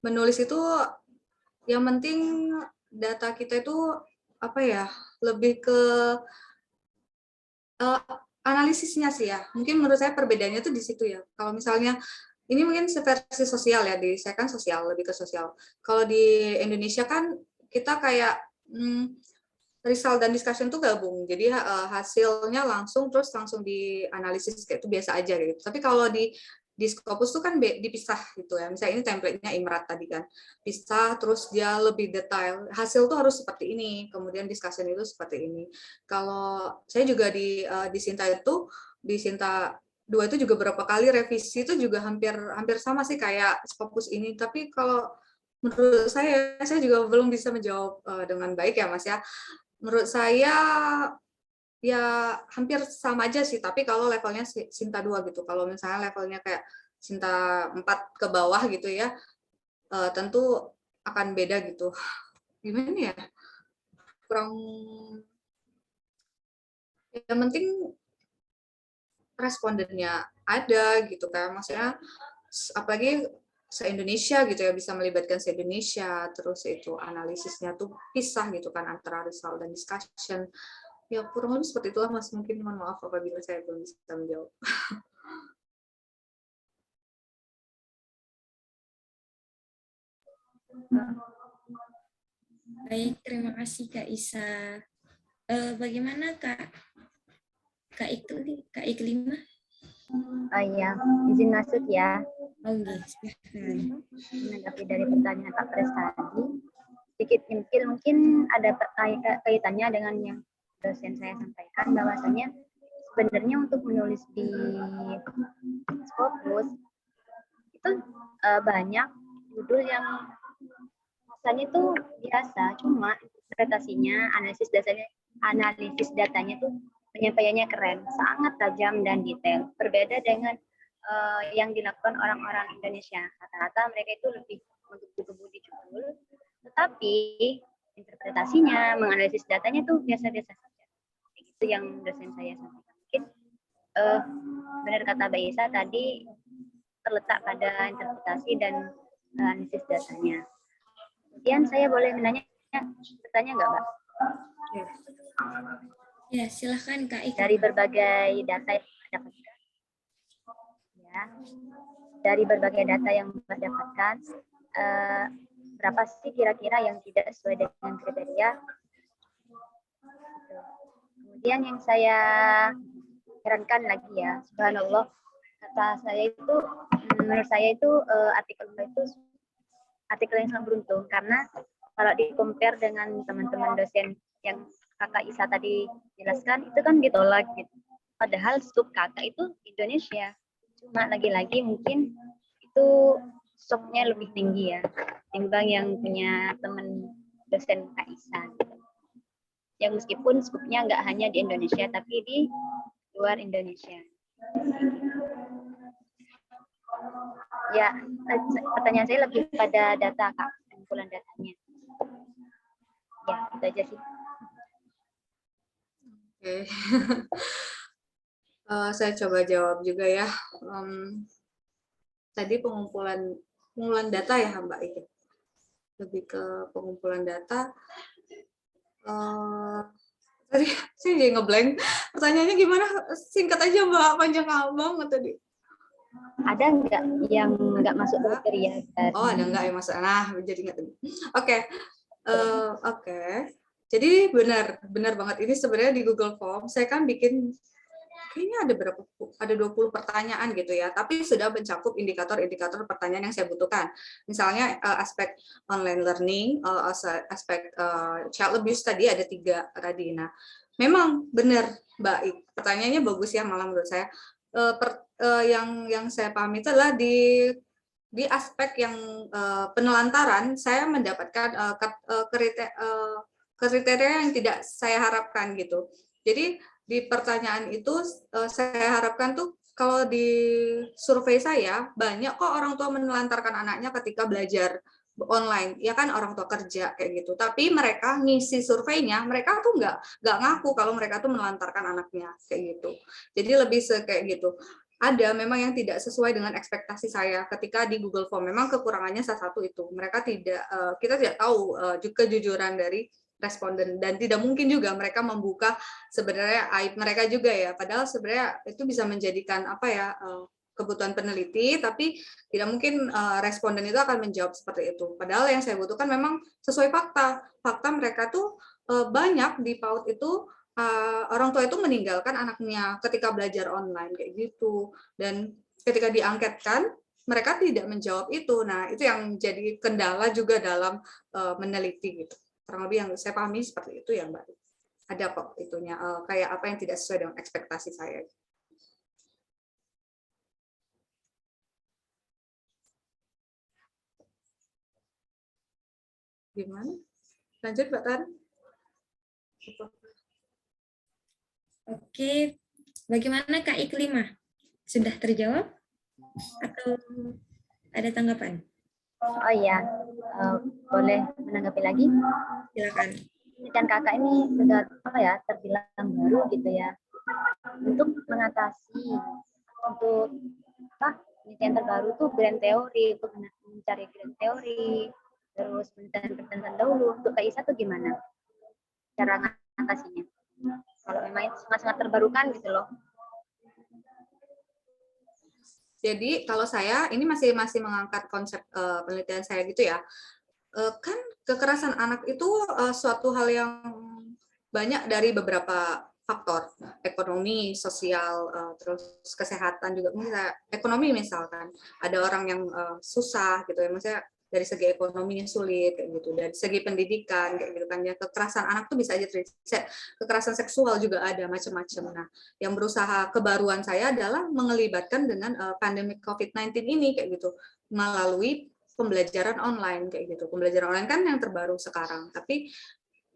menulis itu yang penting data kita itu lebih ke analisisnya sih ya. Mungkin menurut saya perbedaannya tuh di situ ya. Kalau misalnya ini mungkin versi sosial ya, di saya kan sosial, lebih ke sosial. Kalau di Indonesia kan kita kayak result dan discussion tuh gabung. Jadi hasilnya langsung dianalisis kayak itu biasa aja gitu. Tapi kalau di Scopus tuh kan dipisah gitu ya. Misalnya ini template-nya Imrat tadi kan. Pisah, terus dia lebih detail. Hasil tuh harus seperti ini, kemudian discussion itu seperti ini. Kalau saya juga di Sinta itu, di Sinta 2 itu juga berapa kali revisi itu juga hampir sama sih kayak Scopus ini. Tapi kalau menurut saya juga belum bisa menjawab dengan baik ya Mas ya. Menurut saya ya hampir sama aja sih, tapi kalau levelnya Sinta 2 gitu. Kalau misalnya levelnya kayak Sinta 4 ke bawah gitu ya, tentu akan beda gitu. Gimana ya? Kurang, yang penting respondennya ada gitu kan. Maksudnya apalagi se-Indonesia gitu ya, bisa melibatkan se-Indonesia, terus itu analisisnya tuh pisah gitu kan antara result dan discussion. Ya kurang lebih seperti itulah Mas, mungkin mohon maaf apabila saya belum bisa menjawab. Baik, terima kasih Kak Isa. Bagaimana Kak Iklimah? Oh iya, izin masuk ya. Oh iya, silahkan. Menanggapi dari pertanyaan Pak Pres tadi, sedikit mungkin ada kaitannya dengan yang dosen saya sampaikan, bahwasanya sebenarnya untuk menulis di Scopus itu banyak judul yang rasanya itu biasa, cuma interpretasinya, analisis datanya itu penyampaiannya keren, sangat tajam dan detail. Berbeda dengan yang dilakukan orang-orang Indonesia. Rata-rata mereka itu lebih menggebu-gebu di judul, tetapi interpretasinya, menganalisis datanya itu biasa-biasa saja. Itu yang dosen saya sampaikan. Mungkin benar kata Mbak Isa tadi, terletak pada interpretasi dan analisis datanya. Kemudian saya boleh bertanya nggak, Mbak? Ya, silahkan Kak Iklimah. Dari berbagai data yang Mbak dapatkan, ya, dari berbagai data yang Mbak dapatkan, berapa sih kira-kira yang tidak sesuai dengan kriteria? Kemudian yang saya herankan lagi ya, subhanallah, kata saya itu, menurut saya itu artikel yang sangat beruntung, karena kalau di-compare dengan teman-teman dosen yang Kakak Isa tadi jelaskan, itu kan ditolak gitu. Padahal skop kakak itu Indonesia. Cuma lagi-lagi mungkin itu skopnya lebih tinggi ya, timbang yang punya teman dosen Kak Isa. Gitu. Yang meskipun skopnya nggak hanya di Indonesia, tapi di luar Indonesia. Ya, pertanyaan saya lebih pada data, Kak, kumpulan datanya. Ya, itu aja sih. Oke. Saya coba jawab juga ya. Tadi pengumpulan data ya Mbak Ika. Lebih ke pengumpulan data. Tadi saya jadi ngeblank. Pertanyaannya gimana? Singkat aja Mbak, panjang banget tadi. Ada nggak yang nggak masuk kriteria? Oh, ada nggak yang masuk? Nah, jadi nggak tadi. Oke. Oke. Jadi benar banget ini sebenarnya di Google Form saya kan bikin kayaknya ada 20 pertanyaan gitu ya, tapi sudah mencakup indikator-indikator pertanyaan yang saya butuhkan. Misalnya aspek online learning, aspek child abuse tadi ada 3 tadi. Nah, memang benar Mbak, pertanyaannya bagus ya malah menurut saya. Yang saya pahami itu adalah di aspek yang penelantaran saya mendapatkan kriteria yang tidak saya harapkan gitu. Jadi di pertanyaan itu saya harapkan tuh kalau di survei saya banyak kok orang tua menelantarkan anaknya ketika belajar online, ya kan orang tua kerja kayak gitu. Tapi mereka ngisi surveinya, mereka tuh nggak ngaku kalau mereka tuh menelantarkan anaknya kayak gitu. Jadi lebih kayak gitu. Ada memang yang tidak sesuai dengan ekspektasi saya ketika di Google Form. Memang kekurangannya salah satu itu. Mereka kita tidak tahu kejujuran dari responden dan tidak mungkin juga mereka membuka sebenarnya aib mereka juga ya. Padahal sebenarnya itu bisa menjadikan kebutuhan peneliti, tapi tidak mungkin responden itu akan menjawab seperti itu. Padahal yang saya butuhkan memang sesuai fakta. Fakta mereka tuh banyak di PAUD itu orang tua itu meninggalkan anaknya ketika belajar online kayak gitu. Dan ketika diangketkan mereka tidak menjawab itu. Nah, itu yang jadi kendala juga dalam meneliti gitu. Kurang lebih yang saya pahami seperti itu ya Mbak. Ada kok itunya kayak apa yang tidak sesuai dengan ekspektasi saya. Gimana? Lanjut Mbak Tan. Oke, bagaimana Kak Iklimah? Sudah terjawab atau ada tanggapan? Oh iya, boleh menanggapi lagi? Silakan. Penelitian kakak ini sudah terbilang baru gitu ya. Untuk mengatasi penelitian terbaru tuh grand teori, untuk mencari grand teori, terus penelitian dahulu. Untuk Kak Isa tuh gimana cara mengatasinya? Kalau memang itu sangat-sangat terbarukan gitu loh. Jadi kalau saya ini masih mengangkat konsep penelitian saya gitu ya. Kan kekerasan anak itu suatu hal yang banyak dari beberapa faktor, ekonomi, sosial, terus kesehatan juga. Misalnya ekonomi misalkan, ada orang yang susah gitu ya, maksudnya dari segi ekonominya sulit kayak gitu, dari segi pendidikan kayak gitu kan ya, kekerasan anak tuh bisa aja kekerasan seksual juga ada macam-macam. Nah, yang berusaha kebaruan saya adalah mengelibatkan dengan pandemi COVID-19 ini kayak gitu, melalui pembelajaran online kayak gitu. Pembelajaran online kan yang terbaru sekarang, tapi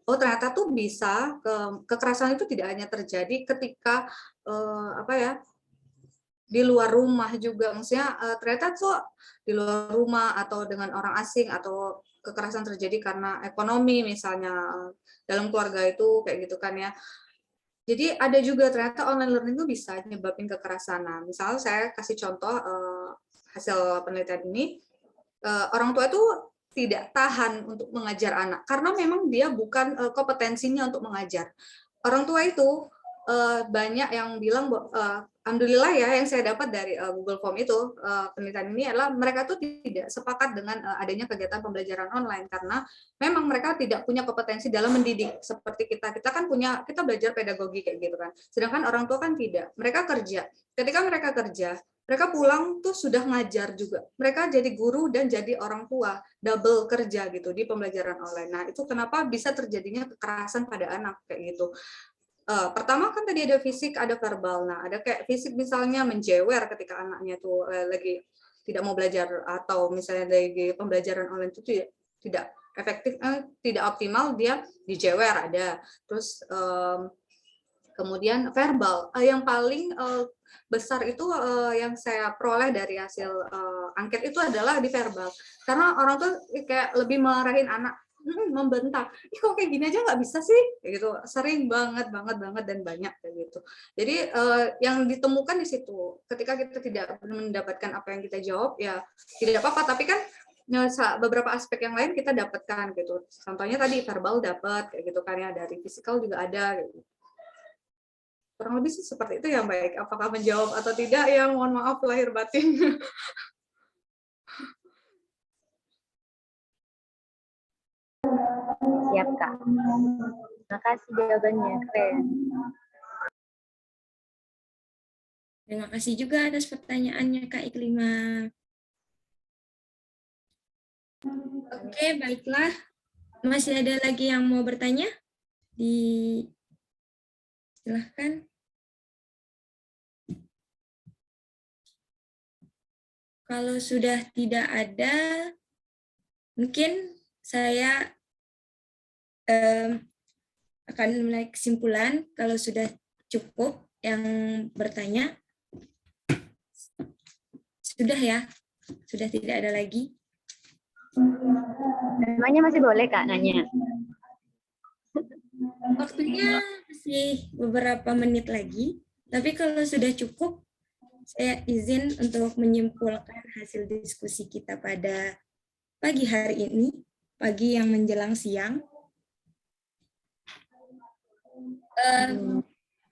ternyata tuh bisa kekerasan itu tidak hanya terjadi ketika di luar rumah juga, maksudnya ternyata tuh di luar rumah atau dengan orang asing, atau kekerasan terjadi karena ekonomi misalnya dalam keluarga itu kayak gitu kan ya. Jadi ada juga ternyata online learning itu bisa nyebabin kekerasan. Nah, misal saya kasih contoh hasil penelitian ini, orang tua itu tidak tahan untuk mengajar anak karena memang dia bukan kompetensinya untuk mengajar. Orang tua itu banyak yang bilang, alhamdulillah ya, yang saya dapat dari Google Form itu, penelitian ini adalah mereka tuh tidak sepakat dengan adanya kegiatan pembelajaran online karena memang mereka tidak punya kompetensi dalam mendidik seperti kita. Kita kan kita belajar pedagogi kayak gitu kan. Sedangkan orang tua kan tidak. Mereka kerja. Ketika mereka kerja, mereka pulang tuh sudah ngajar juga. Mereka jadi guru dan jadi orang tua, double kerja gitu di pembelajaran online. Nah, itu kenapa bisa terjadinya kekerasan pada anak kayak gitu. Pertama kan tadi ada fisik, ada verbal. Nah, ada kayak fisik misalnya menjewer ketika anaknya tuh lagi tidak mau belajar, atau misalnya lagi pembelajaran online itu tidak efektif, tidak optimal, dia dijewer ada. Terus kemudian verbal, yang paling besar itu yang saya peroleh dari hasil angket itu adalah di verbal. Karena orang tuh kayak lebih marahin anak, membentak, ih kok kayak gini aja nggak bisa sih, kayak gitu. Sering banget dan banyak kayak gitu. Jadi yang ditemukan di situ, ketika kita tidak mendapatkan apa yang kita jawab, ya tidak apa-apa. Tapi kan beberapa aspek yang lain kita dapatkan gitu. Contohnya tadi verbal dapat kayak gitu kan ya, dari fisikal juga ada gitu. Kurang lebih sih seperti itu ya, baik. Apakah menjawab atau tidak ya, mohon maaf lahir batin. Siap, Kak. Terima kasih jawabannya, keren. Terima kasih juga atas pertanyaannya Kak Iklima. Oke, baiklah. Masih ada lagi yang mau bertanya? Silahkan. Kalau sudah tidak ada, mungkin saya akan menaik kesimpulan. Kalau sudah cukup yang bertanya, sudah ya, sudah tidak ada lagi. Namanya masih boleh, Kak, nanya. Waktunya masih beberapa menit lagi, tapi kalau sudah cukup, saya izin untuk menyimpulkan hasil diskusi kita pada pagi hari ini, pagi yang menjelang siang.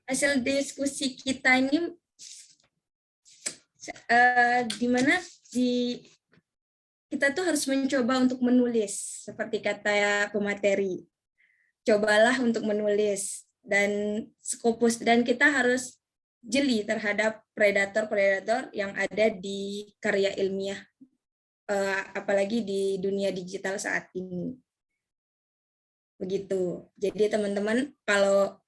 Hasil diskusi kita ini di mana kita tuh harus mencoba untuk menulis seperti kata pemateri. Cobalah untuk menulis dan Scopus, dan kita harus jeli terhadap predator-predator yang ada di karya ilmiah, apalagi di dunia digital saat ini. Begitu. Jadi teman-teman kalau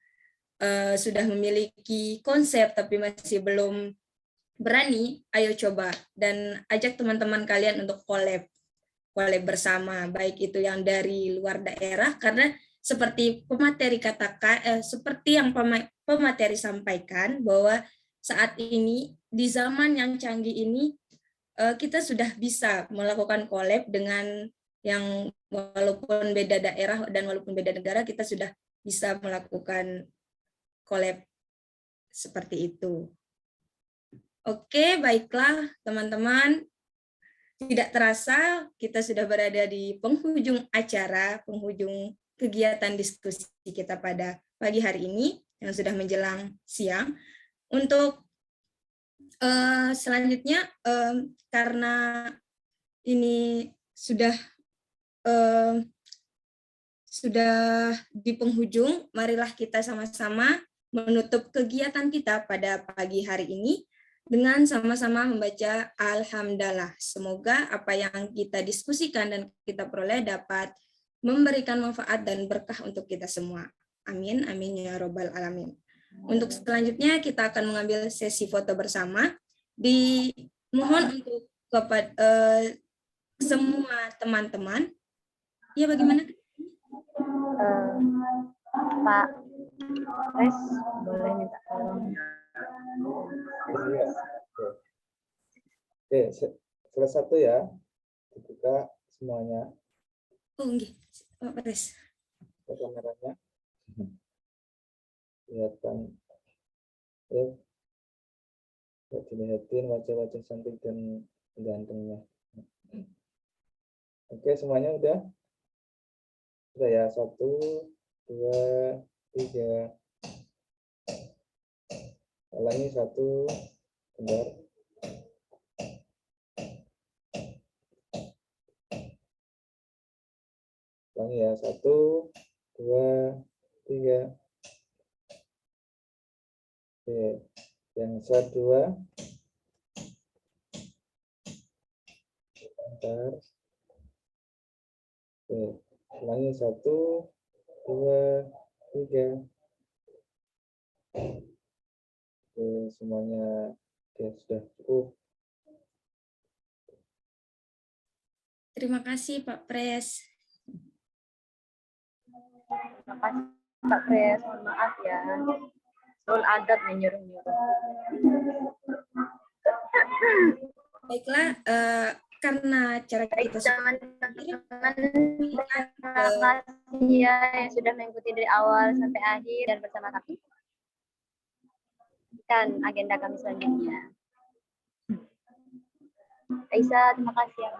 sudah memiliki konsep tapi masih belum berani, ayo coba dan ajak teman-teman kalian untuk collab bersama, baik itu yang dari luar daerah, karena seperti pemateri katakan, seperti yang pemateri sampaikan bahwa saat ini di zaman yang canggih ini kita sudah bisa melakukan collab dengan yang walaupun beda daerah dan walaupun beda negara, kita sudah bisa melakukan collab seperti itu. Oke, baiklah teman-teman. Tidak terasa kita sudah berada di penghujung acara, penghujung kegiatan diskusi kita pada pagi hari ini yang sudah menjelang siang. Untuk selanjutnya, karena ini sudah di penghujung, marilah kita sama-sama menutup kegiatan kita pada pagi hari ini dengan sama-sama membaca Alhamdulillah. Semoga apa yang kita diskusikan dan kita peroleh dapat memberikan manfaat dan berkah untuk kita semua. Amin, amin ya robbal alamin. Untuk selanjutnya kita akan mengambil sesi foto bersama. Dimohon untuk kepada semua teman-teman. Ya, bagaimana? Pak Res, boleh minta tolong. Oke, salah satu ya, dibuka semuanya. Oh, enggak. Pak Res. Kameranya. Kelihatan. Ya. Dilihatin wajah-wajah cantik dan gantengnya. Oke, semuanya udah? Udah ya, 1, 2, 3. Ulangi 1, bentar. Ulangi ya, 1, 2, 3. Oke, yang kedua. Bentar. Oke, ulangi 1, 2, 3. Oke, semuanya sudah cukup. Terima kasih Pak Pres. Terima kasih Pak Pres, mohon maaf ya. Soal adat menyuruh-nyuruh. Baiklah, karena cara Baik kita teman-teman, terima kasih ya yang sudah mengikuti dari awal sampai akhir dan bersama kami. Dan agenda kami selanjutnya. Aisyah, terima kasih ya.